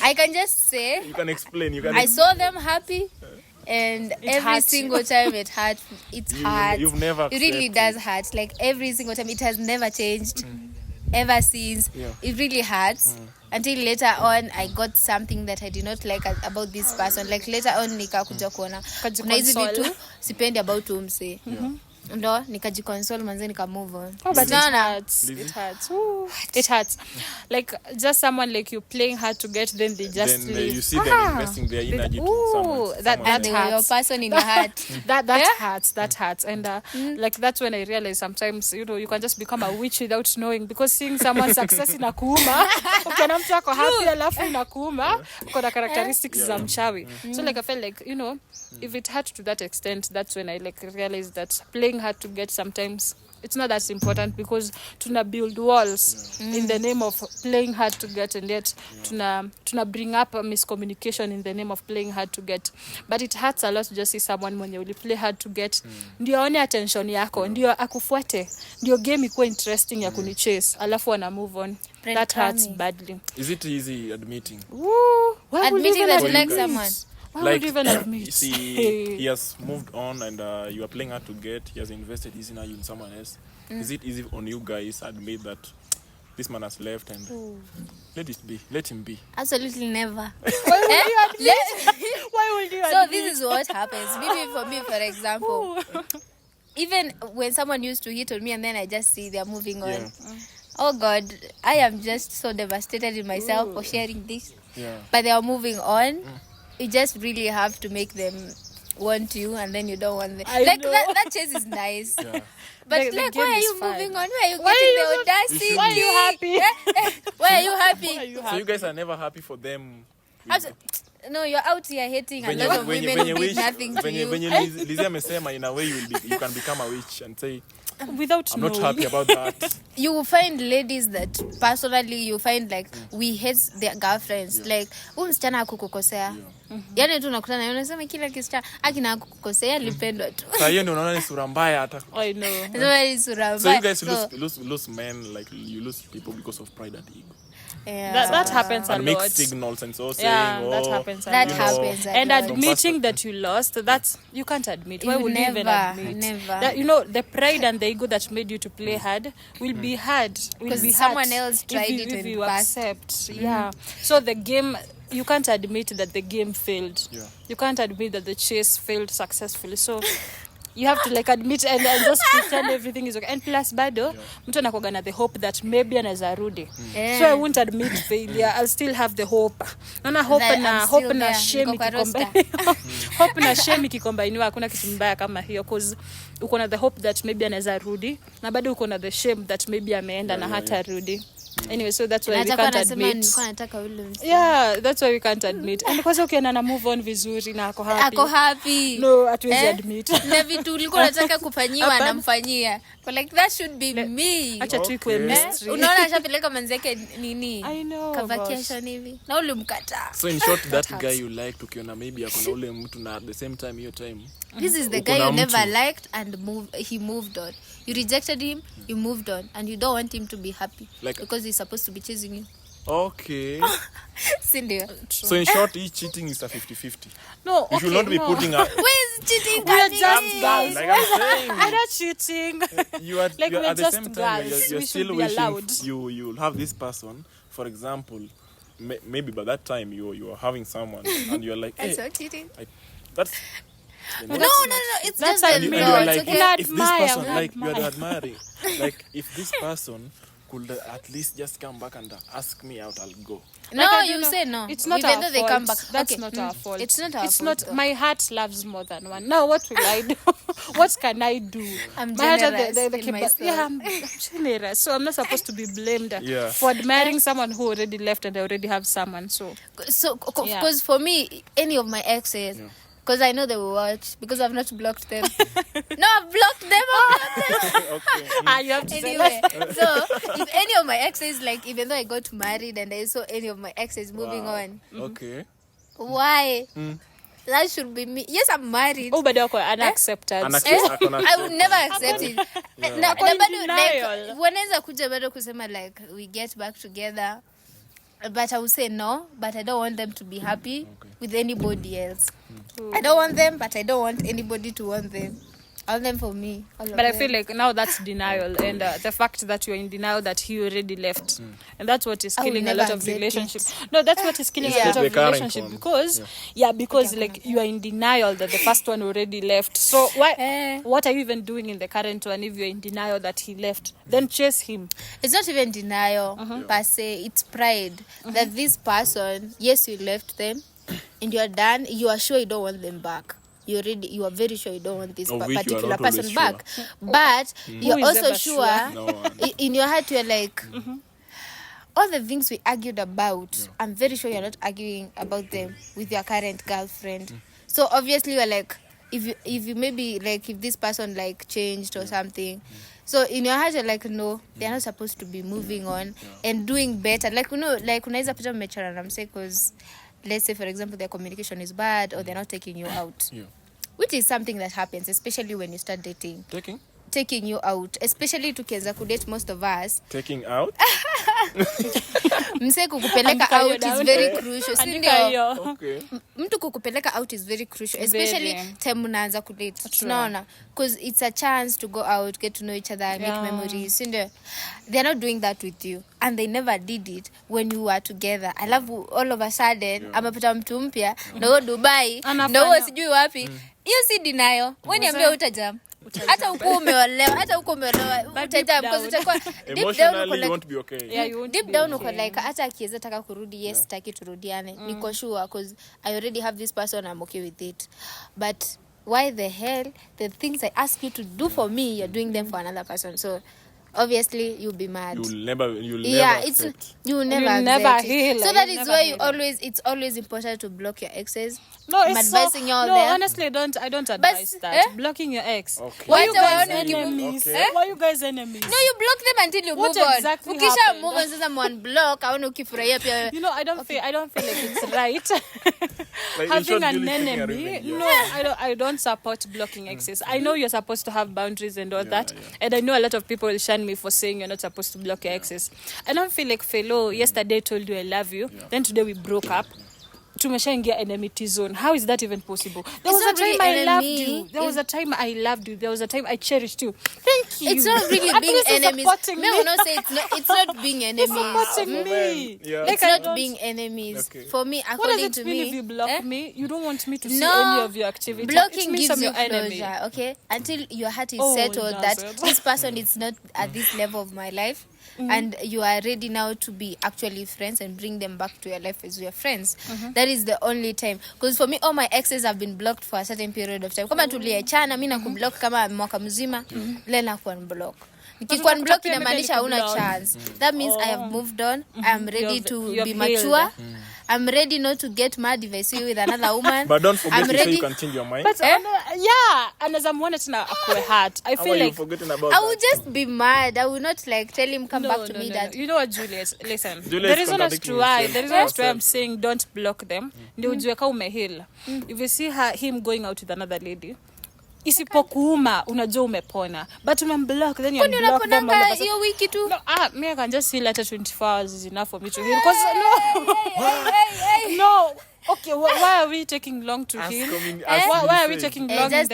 I can just say You can explain. I saw them happy, and every hurts single time it hurts. It hurts. You've never It really accepted. does hurt. Like every single time, it has never changed ever since. Yeah. It really hurts. Until later on, I got something that I did not like about this person. Like later on, nikakuja kuona kuna hizi vitu sipendi about umse. Ndo nikajiconsole manze nika move on. Oh, but No, it hurts. It hurts. Ooh, it hurts. Like just someone like you playing hard to get, then they just Then leave. you see them investing their energy to someone. that else. your hurts. person in your heart. That hurts. That hurts. And like that's when I realize sometimes, you know, you can just become a witch without knowing, because seeing someone's success inakuuma. Ukiona mtu ako happy alafu inakuuma, uko na characteristics za mchawi. So like I felt like, you know, if it hurt to that extent, that's when I like realized that playing hard to get sometimes it's not that important, because tuna build walls in the name of playing hard to get, and yet tuna bring up a miscommunication in the name of playing hard to get. But it hurts a lot to just see someone mwenye uli play hard to get ndio aone attention yako, ndio akufuate, ndio game ikuwa interesting ya kunichase, alafu ana move on. That hurts badly. Is it easy admitting? Woo, Admitting that you you like guys? someone. why would you even admit? See, he has moved on, and you are playing hard to get. He has invested his energy in someone else. Is it easy on you guys admit that this man has left, and let him be. Absolutely never. Why would you So admit? this is what happens. Maybe for me, for example, even when someone used to hit on me and then I just see they're moving on. Yeah. Oh God, I am just so devastated in myself for sharing this. Yeah. But they are moving on. You just really have to make them want you, and then you don't want them. I Like know. that chase is nice. Yeah. But The like, game why are is you fun. moving on? Why are you Why getting are the you audacity? Why are you happy? Why are you happy? Why are you So happy? you guys are never happy for them. No, you're out here hating a When lot of women who did nothing to you. when Lizzie amesema, in a way you can become a witch and say, Without I'm not knowing. happy about that. You will find ladies that personally you find like we hate their girlfriends. Like, msichana hakukukosea. Yaani tu unakutana na unasema kila kisichana akina hakukukosea alipendwa tu. Sasa hiyo ndio unaona ni sura mbaya hata. I know. So you guys lose men, like you lose people because of pride and ego. Yeah. That happens a And lot. mixed signals and so saying, Yeah, that happens a That lot. happens a And lot. admitting that you lost, that's you can't admit. Why You would you even never, admit? never. That, the pride and the ego that made you to play hard will be hard. Will 'Cause be someone hurt else tried if you, it if in you the past. accept. Yeah. So the game, you can't admit that the game failed. Yeah. You can't admit that the chase failed successfully. So you have to like admit and just pretend everything is okay. And plus bado mtu anakuwa na the hope that maybe anaweza rudi. So I won't admit failure. I'll still have the hope. Naona hope That na I'm hope still na there. shame Niko kwa ikicombine. Hope na shame ikicombine hakuna kitu mbaya kama hiyo, cause uko na the hope that maybe anaweza rudi na bado uko na the shame that maybe ameenda na hata rudi. Anyway, so that's why we can't admit. Yeah, that's why we can't admit. And because ukiona na move on vizuri na ako happy. Ako happy. No, hatuwezi admit. Na vitu ulikuwa unataka kufanyiwa anamfanyia. But like that should be me. Acha tu ikuwe mystery. Unaona ashapeleka manzeke nini? I know. Ka boss. vacation hivi. Na ulimkataa. So in short, that guy you liked, ukiona maybe akona ule mtu na at the same time hiyo time. This is the Uko guy na you mtu. never liked and he moved on. You rejected him, you moved on, and you don't want him to be happy Like- because he's supposed to be chasing you. Okay. Si ndio? So in short, each cheating is a 50-50. No, You should not be putting a... Where is cheating We are coming just in? girls. Like I'm saying, I'm not cheating. you are, Like you are we're at the just same time, girls. you're We still should be wishing allowed. you'll have this person. For example, maybe by that time you are having someone and you're like, hey, That's not cheating. that's... No, it's That's just a that And admit. you're no, like, it's okay. if this Admire, person, we like, you are admire. admiring, like, if this person could at least just come back and ask me out, I'll go. No, Like, I you don't know. say no. It's not Even our though they fault. come back. That's Okay, not our fault. It's not our It's fault. not. though. My heart loves more than one. Now, what will I do? What can I do? I'm My heart generous has in my soul. yeah, I'm generous. So I'm not supposed to be blamed Yeah. for admiring someone who already left and I already have someone. So So, Yeah. because for me, any of my exes, because I know they will watch, because I've not blocked them. No, I've blocked them. Okay. you have to say Anyway, so if any of my exes, like, even though I got married and I saw any of my exes moving on, Okay. why? That should be me. Yes, I'm married. oh, but they're unaccepted. I would never accept it. Na Ako in bado, denial. like, wanaweza kuja bado kusema like we get back together, but I would say no, but I don't want them to be happy with anybody else. I don't want them, but I don't want anybody to want them. I want them for me. All of But I them. feel like now that's denial, and the fact that you're in denial that he already left, and that's what is I will killing a never lot of accept relationships. No, that's what is killing Yeah. a lot The of current relationship one. because because like you are in denial that the first one already left. So what are you even doing in the current one if you're in denial that he left? Then chase him. It's not even denial per se. It's pride that this person, yes, you left them, and you are done. You are sure you don't want them back. You are very sure you don't want this Of which you are particular not person always back. But you're Who is also ever sure, No one. in your heart you're like, all the things we argued about, I'm very sure you're not arguing about them with your current girlfriend. So obviously you're like, if you maybe like if this person like changed or something. So in your heart you're like, no, they're not supposed to be moving on and doing better. Like, like unaweza pata mmechana na mse cause let's say for example their communication is bad or they're not taking you out. Yeah. Which is something that happens especially when you start dating. Taking? Taking you out, especially tukianza kudate most of us. Taking out? Mse kukupeleka out is very crucial. Sindio? Okay. Mtu kukupeleka out is very crucial, especially time unaanza kudate. Tunaona, because it's a chance to go out, get to know each other, make memories. Sindio? They're not doing that with you, and they never did it when you were together. I love all of a sudden amepata mtu mpya na Dubai na sijui wapi. Hiyo si denial. Wewe niambie utajam. Hata uko umeolewa utajam because utakuwa deep down you won't be okay. Yeah, you won't deep be down okay. uko like hata akiweza taka kurudi, yes, taki turudiane. Niko sure because I already have this person, I'm okay with it. But why the hell the things I ask you to do for me, you're doing them for another person? So obviously you'll be mad. You'll never accept. You'll never heal. So that is why it's always important to block your exes. No, I'm advising you all no, there. Honestly, I don't advise that. Blocking your ex. Okay. Why you guys enemies? Okay. Why you guys enemies? No, you block them until you What move on. exactly Ukisha happened? move on, sasa unblock, aone ukifurahia pia. You know, I don't feel like it's right. Like Having an really enemy. No, I don't support blocking exes. I know you're supposed to have boundaries and all that. Yeah. And I know a lot of people will shun me for saying you're not supposed to block your exes. I don't feel like fellow yesterday told you I love you, then today we broke up. Tumeshaingia enmity zone. How is that even possible? There was a time I loved you. There was a time I loved you. There was a time I cherished you. Thank you. It's not really At being least you're enemies. supporting Me me. will not say it's not being enemies. Supporting me. Yeah. It's Like, not being enemies. Okay. For me, What according does to it mean me, if you block me? You don't want me to see No, any of your activity. blocking It means gives I'm you your enemy. closure, okay? Until your heart is Oh, settled it that doesn't. this person is not at this level of my life, and you are ready now to be actually friends and bring them back to your life as your friends. That is the only time. Because for me, all my exes have been blocked for a certain period of time. Kama tuliachana, mimi nakublock kama mwaka mzima, then nakuunblock. Nikikuwa unblock inamaanisha hauna chance. That means I have moved on. I'm ready to be mature. I'm ready not to get mad if I see you with another woman. But don't forget I'm to ready. say you can change your mind. But yeah, and as I'm wanting to akue hurt, I How feel are you like forgetting about I will that? just be mad. I will not like tell him come back to me that. You know what, Julius? Listen, Julius the reason as contradicting to why himself. I'm saying don't block them. Ndio ujue kama umeheal. If you see him going out with another lady, isipokuuma unajua umepona, but umemblock, then you unblock them all of a sudden. Hiyo wiki tu. No, me I can just feel that 24 hours is enough for me to heal. Because no. Okay, why are we taking long to heal? Why are we taking long in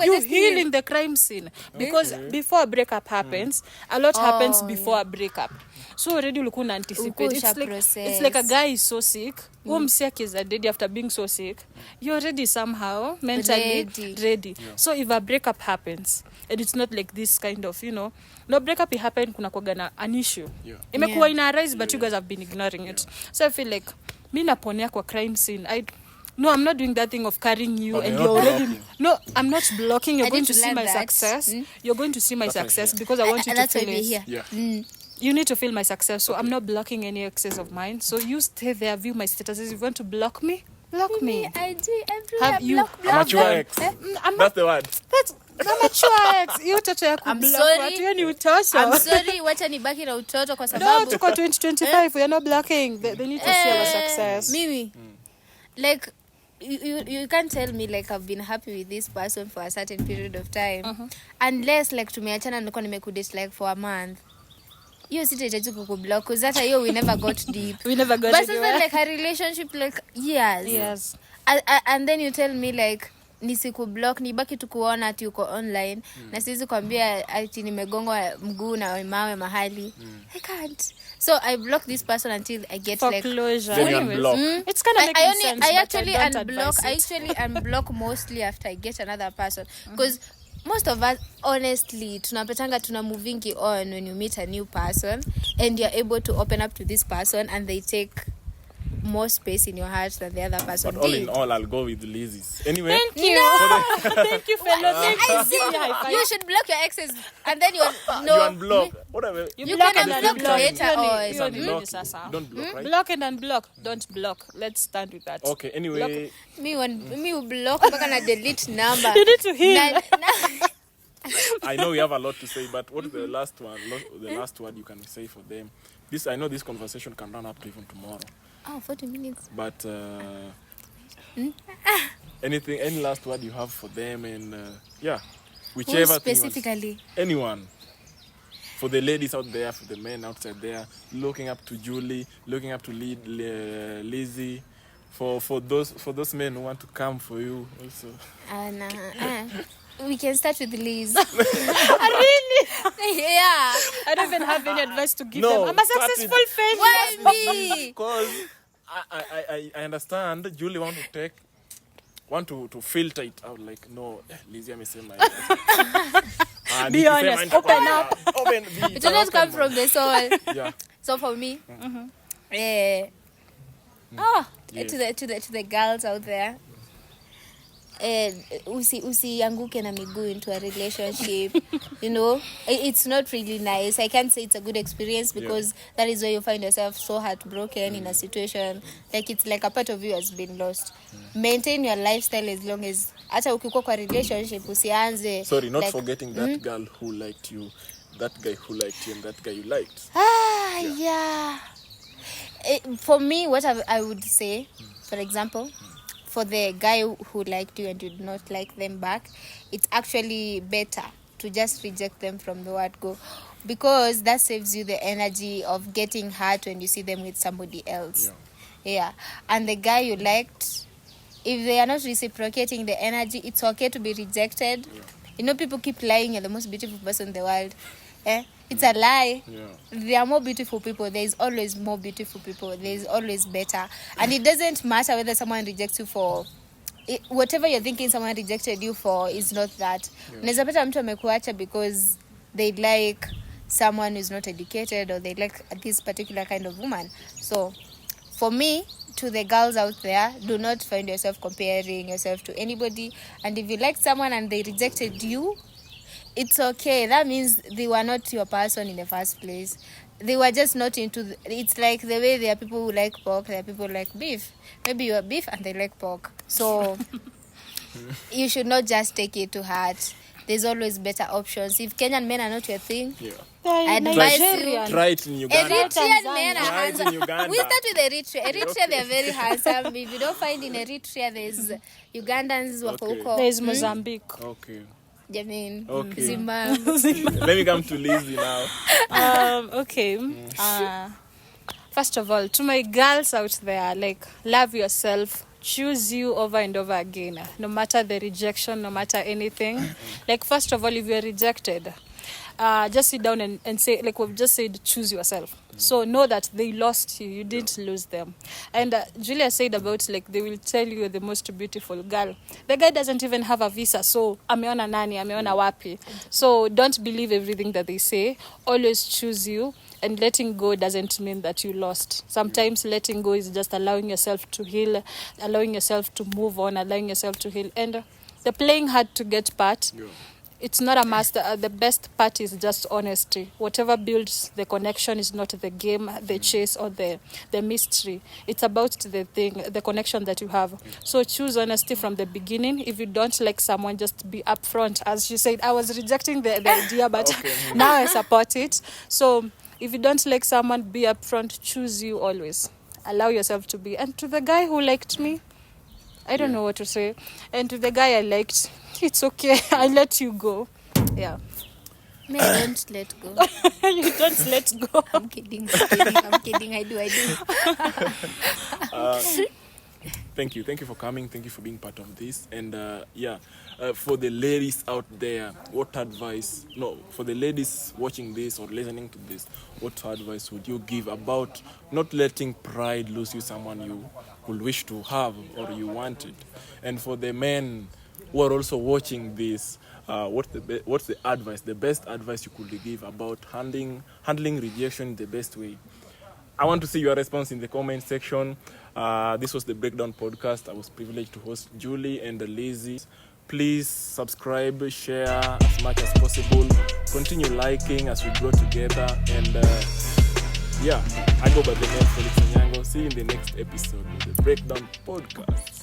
you heal in the crime scene? Because before a breakup happens, a lot happens before a breakup. So already ulikuwa una anticipate. It's like a guy is so sick. Msiaki is dead after being so sick. You're already somehow mentally ready. Yeah. So if a breakup happens, and it's not like this kind of, no breakup happen, kuna kuwaga an issue. Imekuwa ina arise, but you guys have been ignoring it. So I feel like mi naponea kwa crime scene. I'm not doing that thing of carrying you and you're already blocking. No, I'm not blocking. You're going to see my success. You're going to see my success because I want you to feel it. Yeah. You need to feel my success. So I'm not blocking any excess of mine. So you stay there, view my statuses. If you want to block me, block me. I do Have you Amateur ex. That's the word. That's amateur ex. You toto ya kublock watu yani utoto. I'm sorry, wacha nibaki na utoto kwa sababu. No, tuko 2025. We are not blocking. They need to see our success. Mimi, like, you can't tell me like I've been happy with this person for a certain period of time, unless like tumeachana nilikuwa nimekudate like for a month. You sitahitaji kukublock because hata hiyo we never got deep. We never got but anywhere. But like a relationship like years. Yes. And then you tell me like nisikublock nibaki tu kuona ati uko online na siwezi kwambia ati nimegongwa mguu na mawe mahali. I can't. So I block this person until I get for like closure. It's kind of making sense. I actually unblock mostly after I get another person because most of us honestly tuna movingi on when you meet a new person and you're able to open up to this person and they take more space in your heart than the other person. But all in all, I'll go with Lizzie's. Anyway. Thank you. No. Thank you, fellow. I see. You should block your exes and then you unblock. Whatever. You can unblock later on. You don't block, right? Block and unblock. Don't block. Let's stand with that. Okay, anyway. Me will block mpaka na delete number. You need to heal. I know we have a lot to say, but what is the last one? The last word you can say for them? I know this conversation can run up to even tomorrow. 40 minutes. But any last word you have for them and whichever specifically thing anyone for the ladies out there, for the men outside there, looking up to Julie, looking up to Lizzie, for those men who want to come for you also. We can start with Liz. Really? Yeah. I don't even have any advice to give No, them. I'm a start successful with- failure. Why me? Because I understand Julie want to filter it out, like, no, Lizzie amesema Be honest, open up. It does not come from the soul. Yeah. So for me, Yes. to the girls out there, usianguke na miguu into a relationship. You know, it's not really nice. I can't say it's a good experience because that is where you find yourself so heartbroken in a situation like it's like a part of you has been lost. Maintain your lifestyle as long as hata ukikuwa kwa relationship usianze. Sorry, not forgetting that girl who liked you, that guy who liked you, and that guy you liked. Yeah. For me, what I would say, for example, for the guy who liked you and you did not like them back, it's actually better to just reject them from the word go, because that saves you the energy of getting hurt when you see them with somebody else. Yeah. And the guy you liked, if they are not reciprocating the energy, it's okay to be rejected. You know, people keep lying, you're the most beautiful person in the world. It's a lie. There are more beautiful people. There is always more beautiful people. There is always better. And it doesn't matter whether someone rejects you for whatever you're thinking someone rejected you for is not that. Unaweza pata mtu amekuacha because they like someone who's not educated, or they like this particular kind of woman. So for me, to the girls out there, do not find yourself comparing yourself to anybody. And if you like someone and they rejected you, it's okay. That means they were not your person in the first place. They were just not into it's like the way there are people who like pork, there are people who like beef. Maybe you are beef and they like pork. So you should not just take it to heart. There's always better options. If Kenyan men are not your thing, I advise you. Try it in Uganda. Eritrean men are Try it in handsome. Uganda. We start with Eritrea. Eritrea, they are very handsome. If you don't find in Eritrea, there's Ugandans wako huko. There's Mozambique. Okay. Jamin, Okay. Zimbabwe. Let me come to Lizzie now. Okay. First of all, to my girls out there, like, love yourself. Choose you over and over again. No matter the rejection, no matter anything. Like, first of all, if you're rejected, just sit down and say, like we've just said, choose yourself. So know that they lost you. You didn't lose them. And Julia said about, like, they will tell you the most beautiful girl. The guy doesn't even have a visa. So, ameona nani, ameona wapi. So, don't believe everything that they say. Always choose you. And letting go doesn't mean that you lost. Sometimes letting go is just allowing yourself to heal, allowing yourself to move on, allowing yourself to heal. And the playing hard to get part, it's not a must. The best part is just honesty. Whatever builds the connection is not the game, the chase, or the mystery. It's about the thing, the connection that you have. So choose honesty from the beginning. If you don't like someone, just be upfront. As she said, I was rejecting the idea, but now I support it. So if you don't like someone, be upfront. Choose you always. Allow yourself to be. And to the guy who liked me, I don't know what to say. And to the guy I liked, it's okay. I let you go. Yeah. Me, I don't let go. You don't let go. I'm kidding. I do. Thank you for coming. Thank you for being part of this. And for the ladies out there, for the ladies watching this or listening to this, what advice would you give about not letting pride lose you someone you would wish to have or you wanted? And for the men who are also watching this, what's the advice, the best advice you could give about handling rejection the best way? I want to see your response in the comment section. This was the Breakdown Podcast. I was privileged to host Julie and Lizzie. Please subscribe, share as much as possible. Continue liking as we grow together. And I go by the name Felix Anyango. See you in the next episode of the Breakdown Podcast.